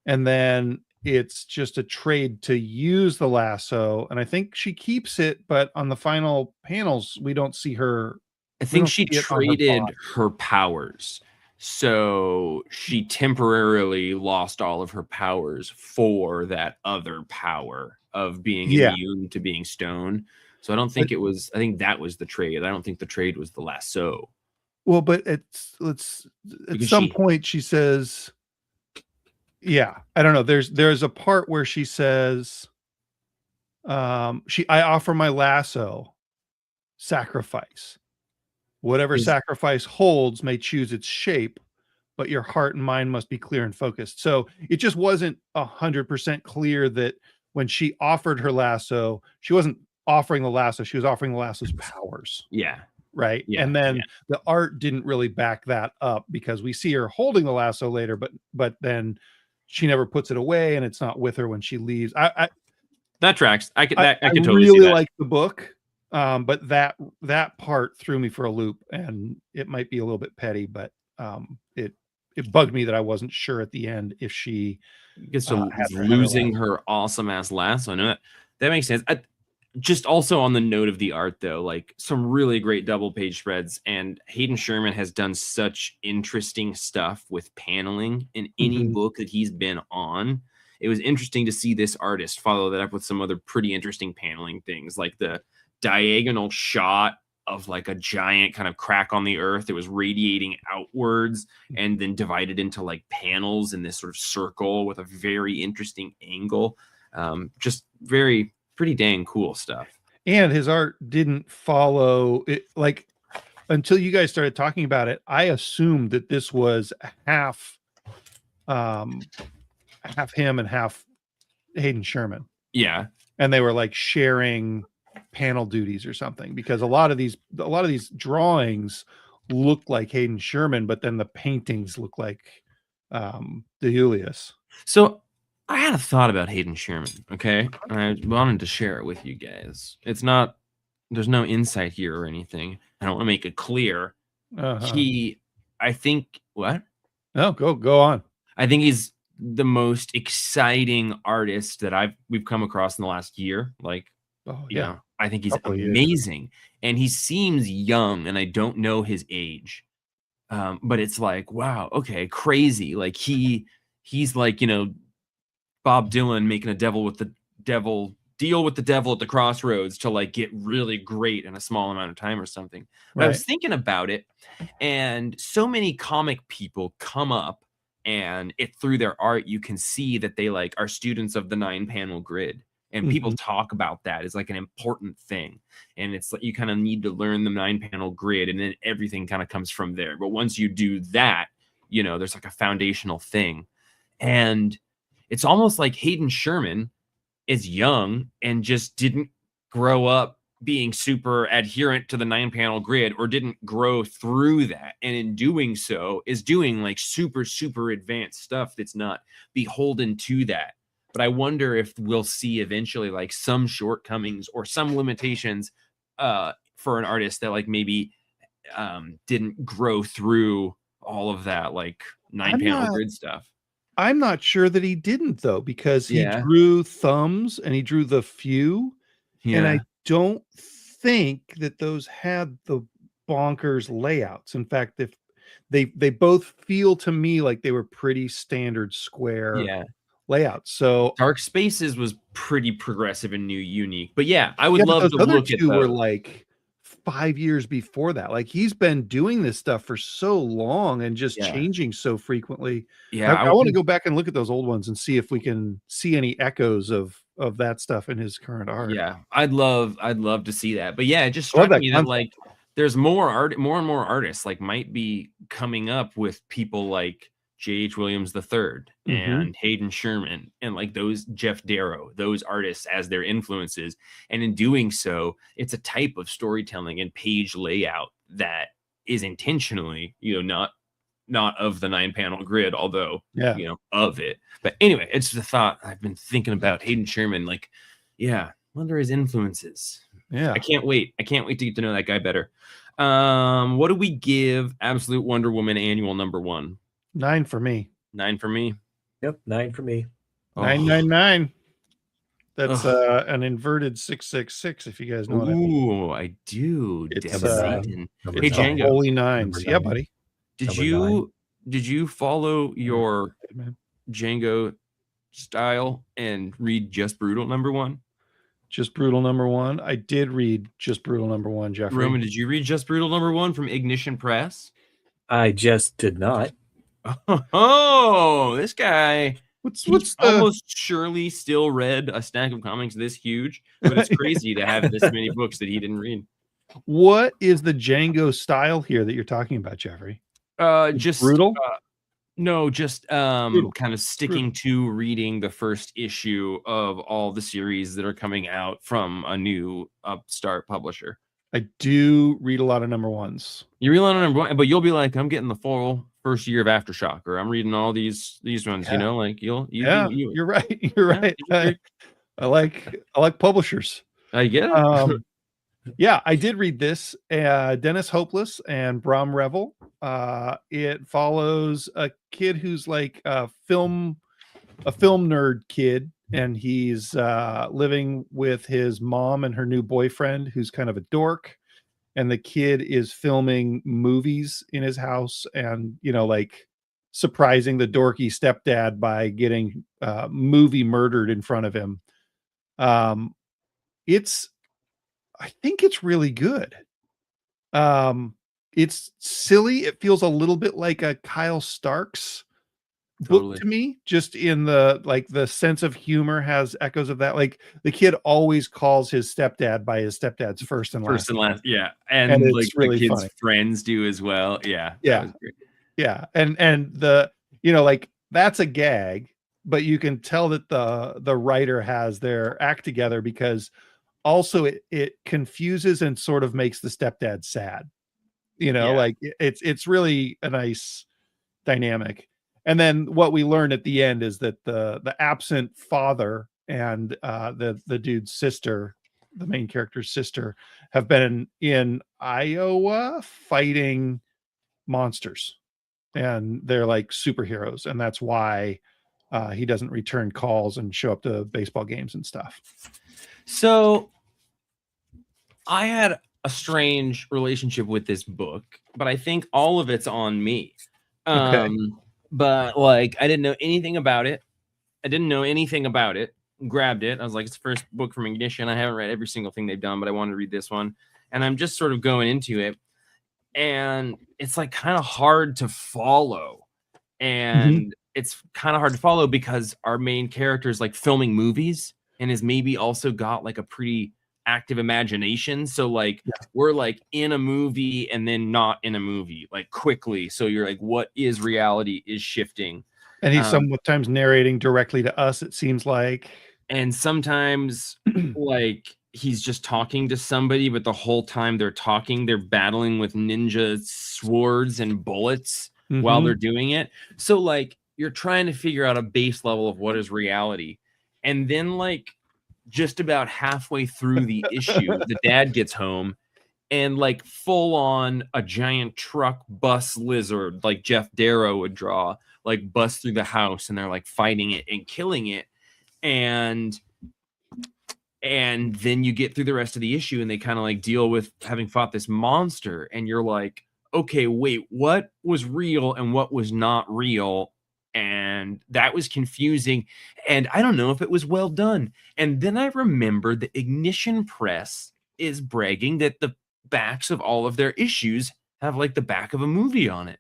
and then it's just a trade to use the lasso, and I think she keeps it, but on the final panels we don't see her. I think she traded her powers, so she temporarily lost all of her powers for that other power of being immune to being stone. So I don't think it was. I think that was the trade. I don't think the trade was the lasso. Well, but at some point she says, yeah, I don't know. There's a part where she says, I offer my lasso, sacrifice. Whatever sacrifice holds may choose its shape, but your heart and mind must be clear and focused. So it just wasn't 100% clear that when she offered her lasso, she wasn't offering the lasso, she was offering the lasso's powers. Yeah. Right. Yeah, and then the art didn't really back that up, because we see her holding the lasso later, but then she never puts it away and it's not with her when she leaves. That tracks. I could totally really see that. like the book. But that part threw me for a loop, and it might be a little bit petty, but it bugged me that I wasn't sure at the end if she gets to losing her awesome ass lasso. I know that makes sense. Just also on the note of the art, though, like some really great double page spreads, and Hayden Sherman has done such interesting stuff with paneling in any book that he's been on. It was interesting to see this artist follow that up with some other pretty interesting paneling things, like the diagonal shot of like a giant kind of crack on the earth that was radiating outwards and then divided into like panels in this sort of circle with a very interesting angle. Just pretty dang cool stuff. And his art didn't follow it, like, until you guys started talking about it. I assumed that this was half him and half Hayden Sherman. Yeah. And they were like sharing panel duties or something, because a lot of these drawings look like Hayden Sherman, but then the paintings look like DeJulius. So I had a thought about Hayden Sherman, okay? I wanted to share it with you guys. It's not, there's no insight here or anything. I don't want to make it clear. I think, what? No, go on. I think he's the most exciting artist that we've come across in the last year. Like, I think he's amazing. And he seems young, and I don't know his age. But it's like, wow, okay, crazy. Like he's like, Bob Dylan making a deal with the devil at the crossroads to like get really great in a small amount of time or something. But I was thinking about it, and so many comic people come up, and through their art you can see that they like are students of the 9-panel grid, and people talk about that as like an important thing. And it's like you kind of need to learn the 9-panel grid, and then everything kind of comes from there. But once you do that, you know, there's like a foundational thing. And it's almost like Hayden Sherman is young and just didn't grow up being super adherent to the 9-panel grid, or didn't grow through that, and in doing so is doing like super advanced stuff that's not beholden to that. But I wonder if we'll see eventually like some shortcomings or some limitations for an artist that like maybe didn't grow through all of that like 9-panel grid stuff. I'm not sure that he didn't, though, because he Yeah. drew thumbs and he drew the few, and I don't think that those had the bonkers layouts. In fact, if they both feel to me like they were pretty standard square layouts. So Dark Spaces was pretty progressive and new, unique. But yeah, I would yeah, but love those to other look at two were those. like 5 years before that. Like he's been doing this stuff for so long and just changing so frequently. Yeah, I want to go back and look at those old ones and see if we can see any echoes of that stuff in his current art. Yeah, I'd love to see that. But yeah, it just I love struck that me that concept. like there's more and more artists like might be coming up with people like J.H. Williams III and Hayden Sherman and like those Jeff Darrow, those artists as their influences. And in doing so, it's a type of storytelling and page layout that is intentionally, you know, not of the 9-panel grid, although you know, of it. But anyway, it's the thought I've been thinking about Hayden Sherman. Like, yeah, wonder his influences. Yeah, I can't wait to get to know that guy better. What do we give Absolute Wonder Woman annual #1? 9 for me. 9 for me. Yep, 9 for me. 999. That's an inverted 666. If you guys know what I mean. Ooh, I do. It's, Hey, Django. Holy nines. Yeah, buddy. Did you follow your Django style and read Just Brutal #1? Just Brutal #1. I did read Just Brutal #1, Jeffrey. Roman, did you read Just Brutal #1 from Ignition Press? I just did not. Oh, this guy. What's almost surely still read a stack of comics this huge, but it's crazy to have this many books that he didn't read. What is the Django style here that you're talking about, Jeffrey? Just brutal. No, just kind of sticking to reading the first issue of all the series that are coming out from a new upstart publisher. I do read a lot of #1s. You read a lot of #1, but you'll be like, I'm getting the full first year of Aftershock, or I'm reading all these ones. You know, like you're right. You're right. I like publishers. I get it. Yeah, I did read this. Dennis Hopeless and Brom Revel. It follows a kid who's like a film nerd kid, and he's living with his mom and her new boyfriend, who's kind of a dork. And the kid is filming movies in his house, and like surprising the dorky stepdad by getting movie murdered in front of him. I think it's really good. It's silly. It feels a little bit like a Kyle Starks book to me, just in the sense of humor has echoes of that. Like the kid always calls his stepdad by his stepdad's first and last. Yeah. And it's like really the kids' funny. friends do as well. Yeah. Yeah. Yeah. And the, like that's a gag, but you can tell that the writer has their act together, because also it confuses and sort of makes the stepdad sad. Like it's really a nice dynamic. And then what we learn at the end is that the absent father and the dude's sister, the main character's sister, have been in Iowa fighting monsters, and they're like superheroes, and that's why he doesn't return calls and show up to baseball games and stuff. So I had a strange relationship with this book, but I think all of it's on me. Okay. But like I didn't know anything about it. Grabbed it. I was like, it's the first book from Ignition. I haven't read every single thing they've done, but I wanted to read this one. And I'm just sort of going into it. And it's like kind of hard to follow. And it's kind of hard to follow because our main character is like filming movies and has maybe also got like a pretty active imagination. So like we're like in a movie and then not in a movie, like quickly. So you're like, what is reality is shifting. And he's sometimes narrating directly to us, it seems like. And sometimes like he's just talking to somebody, but the whole time they're talking, they're battling with ninja swords and bullets while they're doing it. So like you're trying to figure out a base level of what is reality. And then like just about halfway through the issue, the dad gets home and like full on a giant truck bus lizard, like Jeff Darrow would draw, like bust through the house, and they're like fighting it and killing it. And then you get through the rest of the issue and they kind of like deal with having fought this monster, and you're like, okay, wait, what was real and what was not real? And that was confusing, and I don't know if it was well done. And then I remembered that Ignition Press is bragging that the backs of all of their issues have like the back of a movie on it.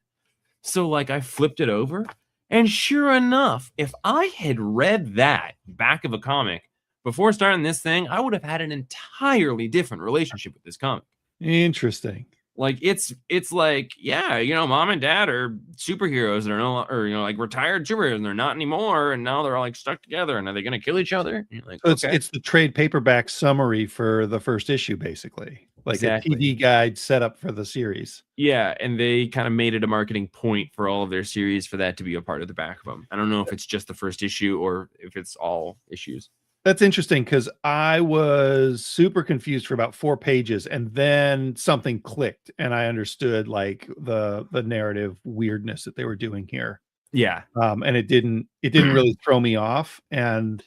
So like I flipped it over, and sure enough, if I had read that back of a comic before starting this thing, I would have had an entirely different relationship with this comic. Interesting. Like it's like, yeah, you know, mom and dad are superheroes, and they're no, or you know, like retired superheroes, and they're not anymore, and now they're all like stuck together, and are they going to kill each other? Like, so it's the trade paperback summary for the first issue, basically, like exactly. a PD guide set up for the series. Yeah, and they kind of made it a marketing point for all of their series for that to be a part of the back of them. I don't know if it's just the first issue or if it's all issues. That's interesting, because I was super confused for about 4 pages, and then something clicked, and I understood like the narrative weirdness that they were doing here. Yeah, and it didn't really throw me off. And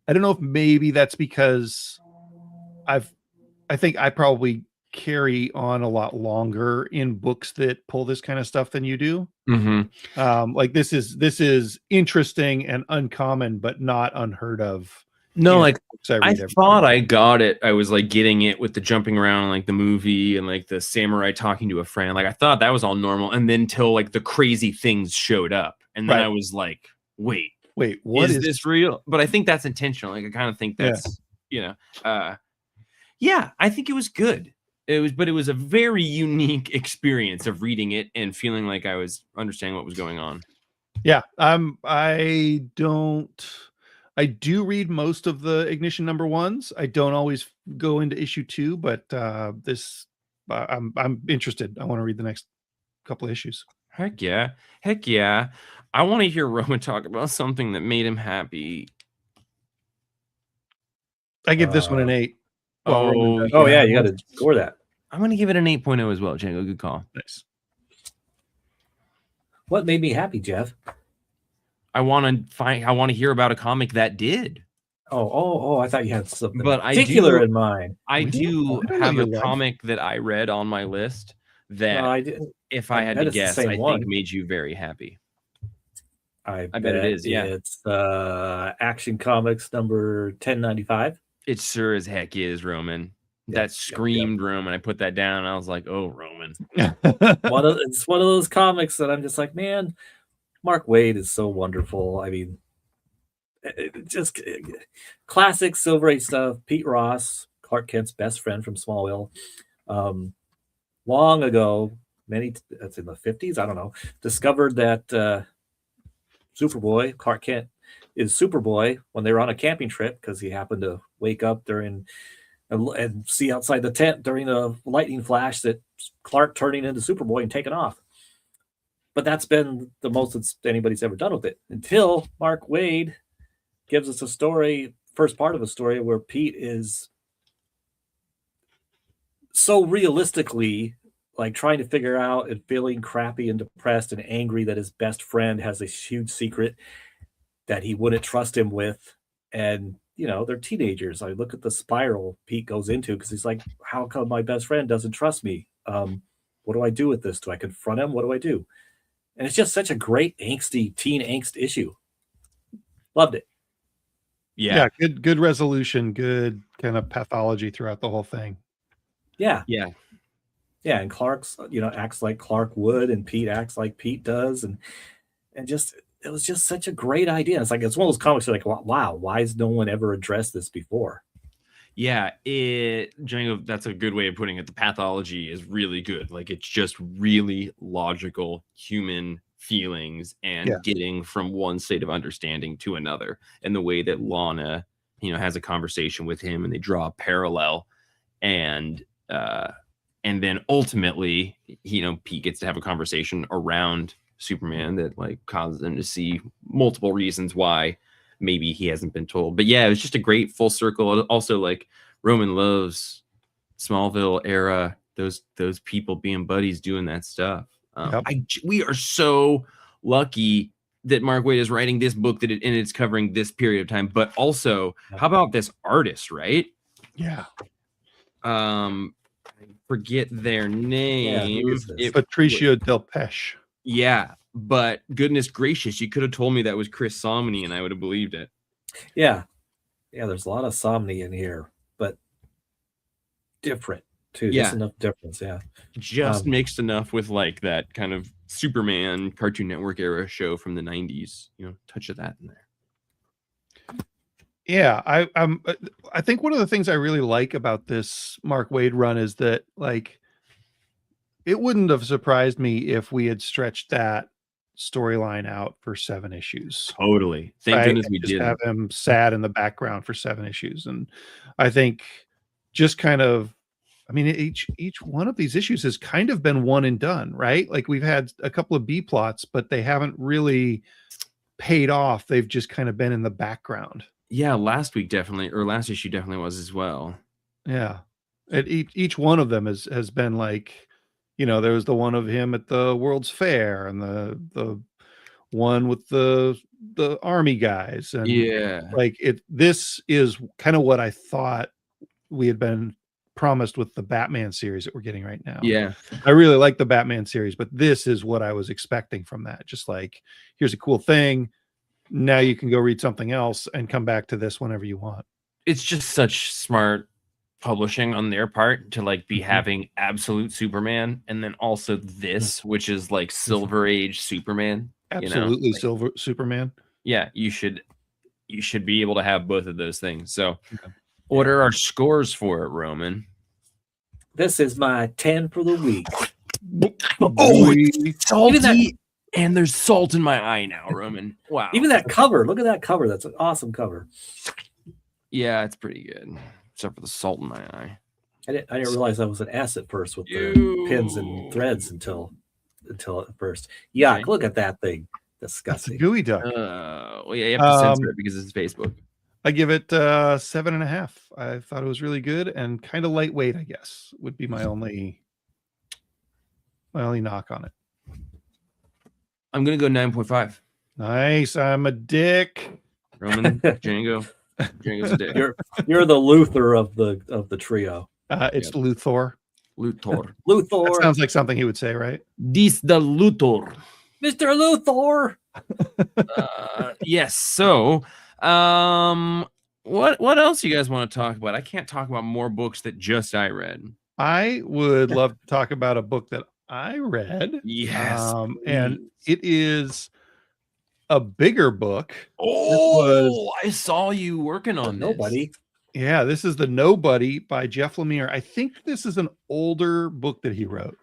I don't know if maybe that's because I think I probably carry on a lot longer in books that pull this kind of stuff than you do. Like this is interesting and uncommon, but not unheard of. No, like I thought I got it. I was like getting it with the jumping around, like the movie, and like the samurai talking to a friend. Like I thought that was all normal, and then till like the crazy things showed up, and then I was like, wait, what is this real? But I think that's intentional. Like I kind of think that's you know, yeah, I think it was good. But it was a very unique experience of reading it and feeling like I was understanding what was going on. Yeah, I do read most of the Ignition #1s. I don't always go into issue 2, but this I'm interested. I want to read the next couple of issues. Heck yeah. I want to hear Roman talk about something that made him happy. I give this one an 8. Oh yeah, you got to score that. I'm going to give it an 8.0 as well, Django. Good call. Nice. What made me happy, Jeff? I want to hear about a comic that did. Oh! I thought you had something particular in mind. I do have a comic that I read on my list that I didn't. If I had to guess, I think made you very happy. I bet it is. Yeah, it's Action Comics number 1095. It sure as heck is, Roman. That screamed Roman. I put that down, and I was like, "Oh, Roman." It's one of those comics that I'm just like, man. Mark Waid is so wonderful. I mean, just classic Silver Age stuff. Pete Ross, Clark Kent's best friend from Smallville. Long ago, that's in the 50s, I don't know, discovered that Superboy, Clark Kent, is Superboy when they were on a camping trip because he happened to wake up during and see outside the tent during a lightning flash that Clark turning into Superboy and taking off. But that's been the most that anybody's ever done with it until Mark Waid gives us a story, first part of a story where Pete is so realistically like trying to figure out and feeling crappy and depressed and angry that his best friend has this huge secret that he wouldn't trust him with. And, you know, they're teenagers. I look at the spiral Pete goes into because he's like, how come my best friend doesn't trust me? What do I do with this? Do I confront him? What do I do? And it's just such a great angsty teen angst issue. Loved it. Yeah, good resolution, good kind of pathology throughout the whole thing. Yeah. And Clark's, acts like Clark would, and Pete acts like Pete does, and just it was just such a great idea. It's one of those comics that like, wow, why has no one ever addressed this before? Yeah, Django, that's a good way of putting it. The pathology is really good. Like, it's just really logical human feelings and getting from one state of understanding to another. And the way that Lana, has a conversation with him and they draw a parallel, and then ultimately, Pete gets to have a conversation around Superman that like causes him to see multiple reasons why maybe he hasn't been told. But yeah, it was just a great full circle. Also, like, Roman loves Smallville era, those people being buddies doing that stuff. We are so lucky that Mark Waid is writing this book and it's covering this period of time. But also, how about this artist, right? Yeah. I forget their name. Patricio Del Pesce. Yeah, but goodness gracious, you could have told me that was Chris Somney and I would have believed it. Yeah, there's a lot of Somney in here, but different too. Just enough difference. Yeah, just mixed enough with like that kind of Superman Cartoon Network era show from the 90s. Touch of that in there. Yeah, I think one of the things I really like about this Mark Waid run is that, like, it wouldn't have surprised me if we had stretched that storyline out for 7 issues. Totally. Thank goodness we did. Have him sad in the background for 7 issues. And I think just kind of, I mean, each one of these issues has kind of been one and done, right? Like, we've had a couple of B plots, but they haven't really paid off. They've just kind of been in the background. Yeah, last issue definitely was as well. Yeah. Each one of them has been like, there was the one of him at the World's Fair and the one with the army guys. And this is kind of what I thought we had been promised with the Batman series that we're getting right now. Yeah. I really like the Batman series, but this is what I was expecting from that. Just like, here's a cool thing. Now you can go read something else and come back to this whenever you want. It's just such smart publishing on their part to like be having absolute Superman and then also this, which is like Silver Age Superman. Absolutely, Silver Superman. Yeah, you should be able to have both of those things. So what are our scores for it, Roman? This is my 10 for the week. Oh, it's salty. And there's salt in my eye now, Roman. Wow. Even that cover. Look at that cover. That's an awesome cover. Yeah, it's pretty good. Except for the salt in my eye. I didn't realize that was an S at first with the pins and threads until at first. Yeah, look at that thing. Disgusting. That's a gooey duck. Well, yeah, you have to censor it because it's Facebook. I give it 7.5. I thought it was really good and kind of lightweight, I guess, would be my only knock on it. I'm gonna go 9.5. Nice. I'm a dick. Roman, Django's a dick. You're the Luther of the trio. It's Luthor. Luthor. That sounds like something he would say, right? This the Luthor. Mr. Luthor. Yes. So, what else you guys want to talk about? I can't talk about more books that just I read. I would love to talk about a book that I read. Yes. And it is a bigger book. I saw you working on Nobody. Yeah, this is The Nobody by Jeff Lemire. I think this is an older book that he wrote.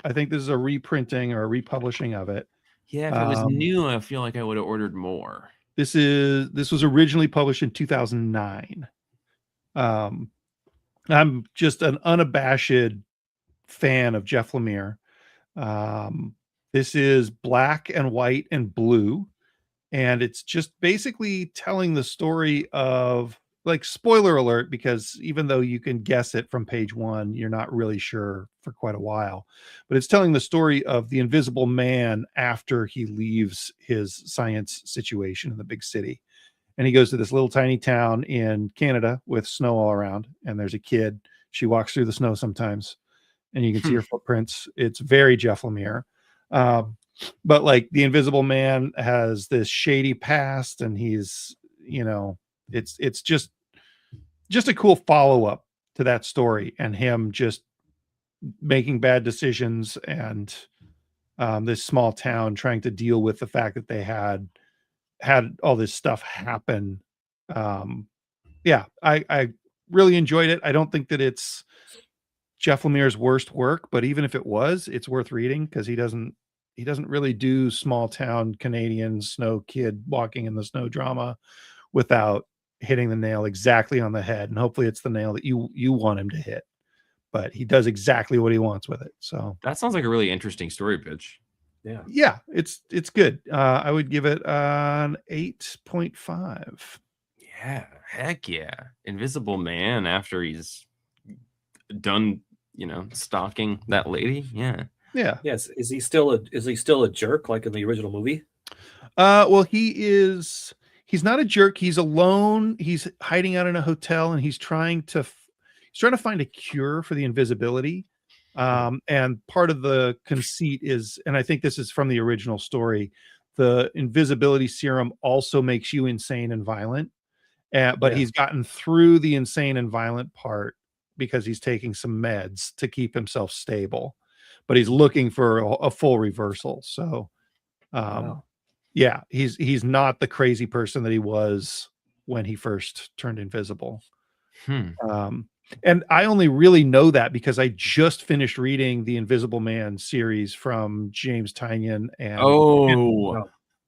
I think this is a reprinting or a republishing of it. Yeah, if it was new, I feel like I would have ordered more. This was originally published in 2009. I'm just an unabashed fan of Jeff Lemire. This is black and white and blue, and it's just basically telling the story of, like, spoiler alert, because even though you can guess it from page 1, you're not really sure for quite a while, but it's telling the story of the Invisible Man after he leaves his science situation in the big city. And he goes to this little tiny town in Canada with snow all around, and there's a kid. She walks through the snow sometimes, and you can see her footprints. It's very Jeff Lemire. But like, the Invisible Man has this shady past, and he's, it's just a cool follow-up to that story, and him just making bad decisions, and this small town trying to deal with the fact that they had all this stuff happen. I really enjoyed it. I don't think that it's Jeff Lemire's worst work, but even if it was, it's worth reading because he doesn't really do small town Canadian snow kid walking in the snow drama without hitting the nail exactly on the head. And hopefully it's the nail that you want him to hit. But he does exactly what he wants with it. So That sounds like a really interesting story pitch. Yeah. it's good. I would give it an 8.5. Yeah, heck yeah. Invisible Man after he's done, stalking that lady. Yeah. Yeah. Yes. Is he still a jerk like in the original movie? Well, he's not a jerk. He's alone. He's hiding out in a hotel and he's trying to find a cure for the invisibility. And part of the conceit is, and I think this is from the original story, the invisibility serum also makes you insane and violent. But he's gotten through the insane and violent part because he's taking some meds to keep himself stable. But he's looking for a full reversal. So, yeah, he's not the crazy person that he was when he first turned invisible. And I only really know that because I just finished reading the Invisible Man series from James Tynion and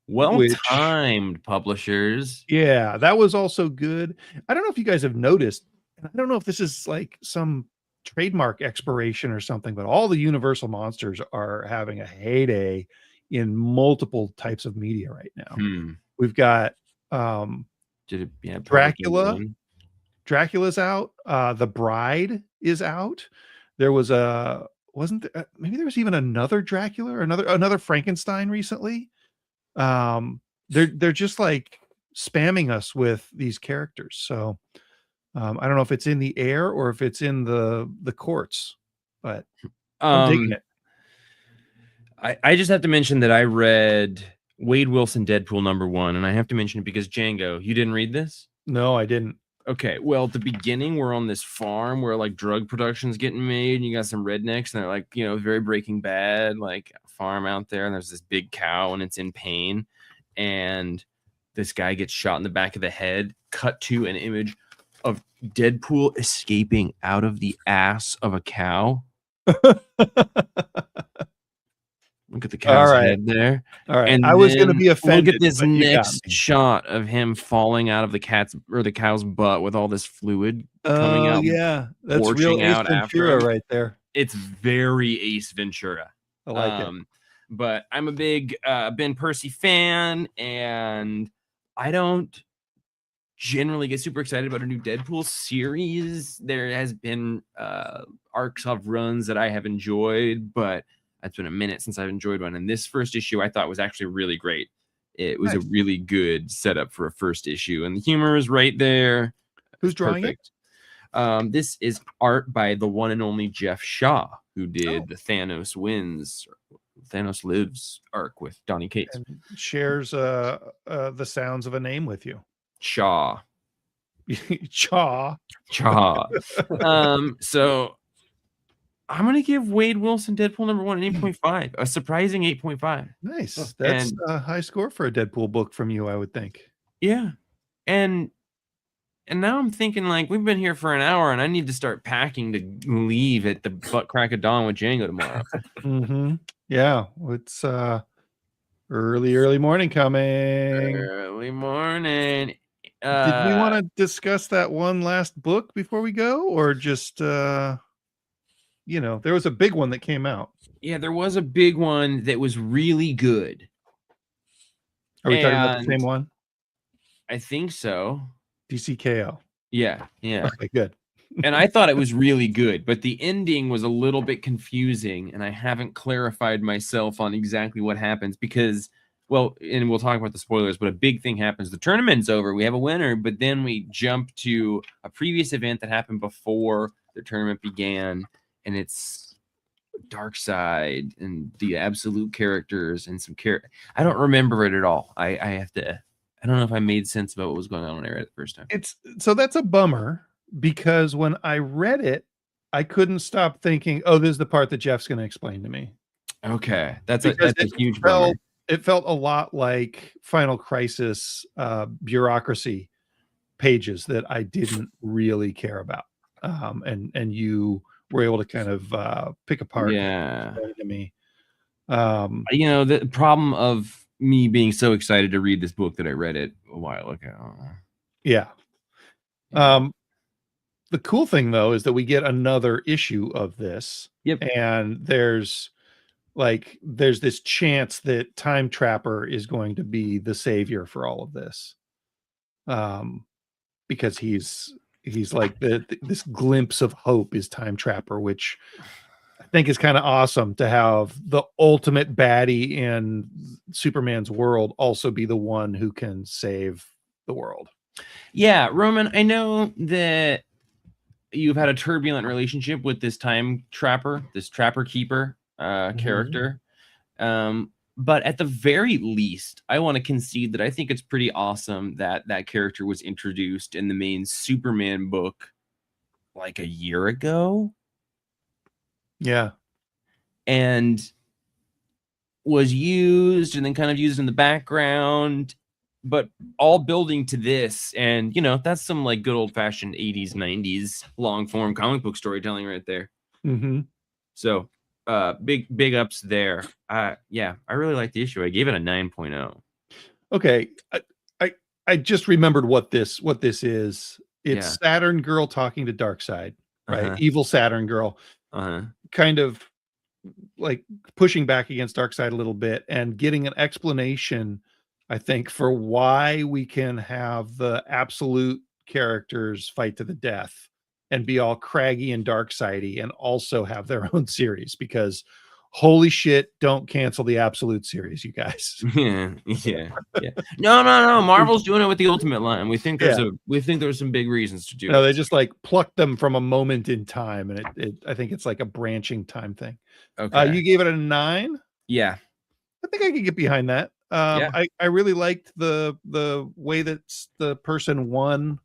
well-timed publishers. Yeah, that was also good. I don't know if you guys have noticed, and I don't know if this is like some trademark expiration or something, but all the Universal monsters are having a heyday in multiple types of media right now. We've got Dracula. Dracula's out. The Bride is out. There was maybe there was even another Dracula or another Frankenstein recently. They're just like spamming us with these characters. So I don't know if it's in the air or if it's in the courts, but I'm digging it. I just have to mention that I read Wade Wilson Deadpool #1, and I have to mention it because Django, you didn't read this? No, I didn't. Okay, well, at the beginning, we're on this farm where like drug production's getting made, and you got some rednecks, and they're like, very Breaking Bad, like a farm out there, and there's this big cow, and it's in pain, and this guy gets shot in the back of the head. Cut to an image of Deadpool escaping out of the ass of a cow. Look at the cow's head there. All right. And I was going to be offended. Look at this next shot of him falling out of the cow's butt with all this fluid coming out. Yeah, that's real Ace Ventura right there. It's very Ace Ventura. I like it. But I'm a big Ben Percy fan, and I don't generally get super excited about a new Deadpool series. There has been arcs of runs that I have enjoyed, but it's been a minute since I've enjoyed one. And this first issue I thought was actually really great. It was a really good setup for a first issue, and the humor is right there. Who's drawing it? This is art by the one and only Jeff Shaw, who did the Thanos Lives arc with Donny Cates. And shares the sounds of a name with you. Shaw. Shaw. So I'm going to give Wade Wilson Deadpool #1 an 8.5, a surprising 8.5. Nice. That's a high score for a Deadpool book from you, I would think. Yeah. And now I'm thinking, like, we've been here for an hour and I need to start packing to leave at the butt crack of dawn with Django tomorrow. Yeah. It's early morning coming. Early morning. Did we want to discuss that one last book before we go, or just there was a big one that came out. Yeah, there was a big one that was really good. Are we talking about the same one? I think so. DCKO. Yeah. Okay, good. And I thought it was really good, but the ending was a little bit confusing, and I haven't clarified myself on exactly what happens because, and we'll talk about the spoilers, but a big thing happens. The tournament's over. We have a winner, but then we jump to a previous event that happened before the tournament began, and it's Darkseid and the absolute characters and some I don't remember it at all. I don't know if I made sense about what was going on there at the first time. So that's a bummer because when I read it, I couldn't stop thinking, oh, this is the part that Jeff's going to explain to me. Okay. That's a huge bummer. It felt a lot like Final Crisis bureaucracy pages that I didn't really care about, and you were able to kind of pick apart to me. The problem of me being so excited to read this book that I read it a while ago. Yeah. The cool thing though is that we get another issue of this. Yep. And there's this chance that Time Trapper is going to be the savior for all of this. Because he's like this glimpse of hope is Time Trapper, which I think is kind of awesome to have the ultimate baddie in Superman's world also be the one who can save the world. Yeah, Roman, I know that you've had a turbulent relationship with this Time Trapper, this Trapper Keeper character. But at the very least, I want to concede that I think it's pretty awesome that that character was introduced in the main Superman book like a year ago. Yeah. And was used and then kind of used in the background, but all building to this. And, that's some like good old fashioned 80s, 90s long form comic book storytelling right there. Mm-hmm. So big ups there. I really like the issue. I gave it a 9.0. Okay. I just remembered what this is. It's Saturn Girl talking to Darkseid, right? Evil Saturn Girl. Kind of like pushing back against Darkseid a little bit and getting an explanation, I think, for why we can have the absolute characters fight to the death and be all craggy and Darkseid-y and also have their own series, because holy shit, don't cancel the absolute series, you guys. Yeah. No. Marvel's doing it with the Ultimate line. We think there's some big reasons to do it. No, they just like plucked them from a moment in time, and I think it's like a branching time thing. Okay. You gave it a 9? Yeah. I think I could get behind that. I really liked the way that the person won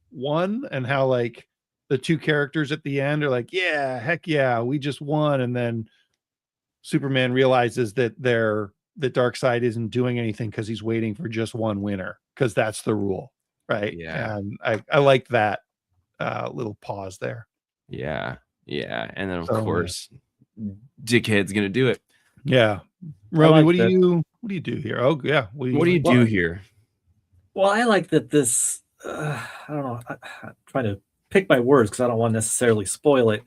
and how like the two characters at the end are like, yeah, heck yeah, we just won. And then Superman realizes that Darkseid isn't doing anything because he's waiting for just one winner, because that's the rule, right? Yeah. And I like that little pause there. Yeah. And then of course, Dickhead's gonna do it. Yeah. Romy, what do you do here? Oh yeah, what do you do here? Well, I like that this. I don't know. I'm trying to pick my words because I don't want to necessarily spoil it.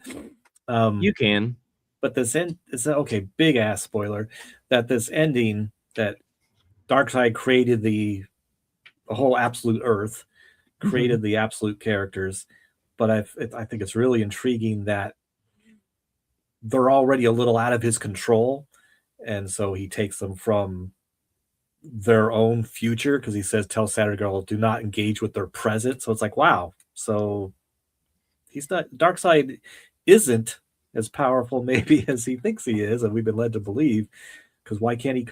You can. But this end is okay. Big ass spoiler that this ending that Darkseid created the whole absolute Earth, created the absolute characters, but I think it's really intriguing that they're already a little out of his control, and so he takes them from their own future, because he says, "Tell Saturn Girl do not engage with their present." So it's like, wow. So he's not. Darkseid isn't as powerful maybe as he thinks he is, and we've been led to believe, because why can't he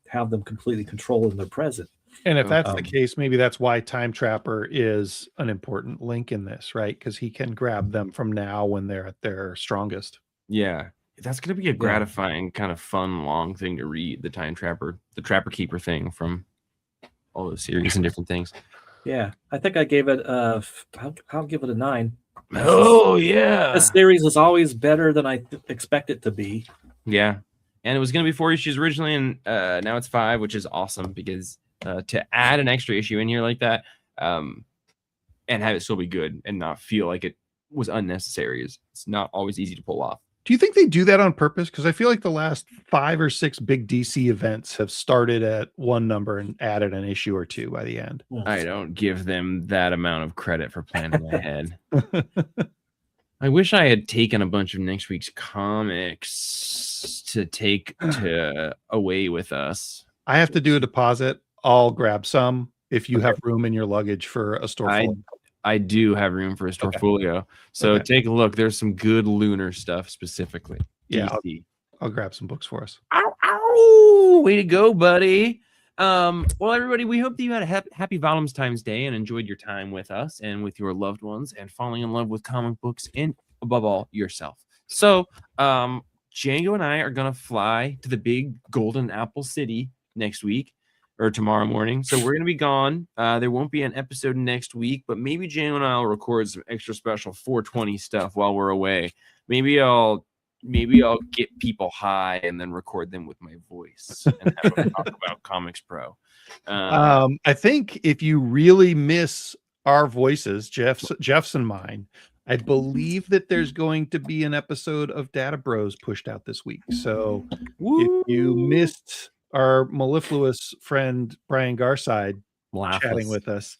have them completely control in their present? And if that's the case, maybe that's why Time Trapper is an important link in this, right? Because he can grab them from now when they're at their strongest. Yeah, that's going to be a gratifying, kind of fun, long thing to read. The Time Trapper, the Trapper Keeper thing from all the series and different things. Yeah, I think I gave it I'll give it a 9. Oh yeah, this series is always better than I expect it to be. Yeah, and it was going to be 4 issues originally, and now it's 5, which is awesome, because to add an extra issue in here like that, and have it still be good and not feel like it was unnecessary, it's not always easy to pull off. Do you think they do that on purpose? Because I feel like the last 5 or 6 big DC events have started at one number and added an issue or 2 by the end. I don't give them that amount of credit for planning ahead. I wish I had taken a bunch of next week's comics to take away with us. I have to do a deposit. I'll grab some if you have room in your luggage for a store full. I do have room for a Storefolio. So take a look. There's some good lunar stuff specifically. Yeah, I'll grab some books for us. Ow! Way to go, buddy. Well, everybody, we hope that you had a happy Valentine's Day and enjoyed your time with us and with your loved ones and falling in love with comic books and, above all, yourself. So Django and I are going to fly to the big Golden Apple City next week or tomorrow morning. So we're gonna be gone. There won't be an episode next week, but maybe Jan and I'll record some extra special 420 stuff while we're away. Maybe I'll get people high and then record them with my voice and have them talk about Comics Pro. I think if you really miss our voices, Jeff's and mine, I believe that there's going to be an episode of Data Bros pushed out this week. So if you missed our mellifluous friend Brian Garside chatting with us,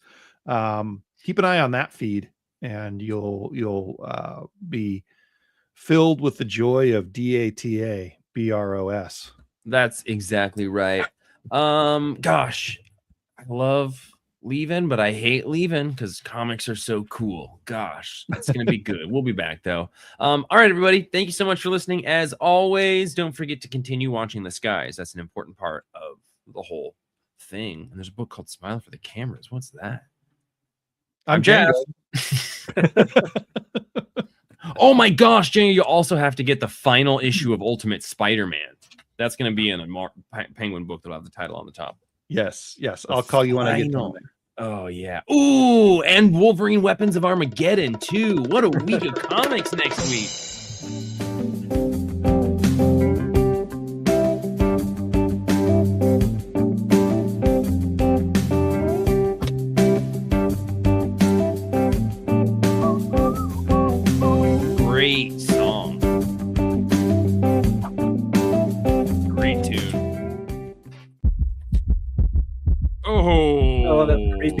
keep an eye on that feed, and you'll be filled with the joy of DATA BROS. That's exactly right. Gosh, I love leaving, but I hate leaving because comics are so cool. Gosh, it's gonna be good. We'll be back though. All right, everybody. Thank you so much for listening. As always, don't forget to continue watching the skies. That's an important part of the whole thing. And there's a book called Smile for the Cameras. What's that? I'm Jeff. Oh my gosh, Jenny, you also have to get the final issue of Ultimate Spider-Man. That's going to be in a Penguin book that'll have the title on the top. Yes. I'll call you when I get to there. Oh, yeah. Ooh, and Wolverine Weapons of Armageddon, too. What a week of comics next week. Great song. Great tune. Oh, that's creepy.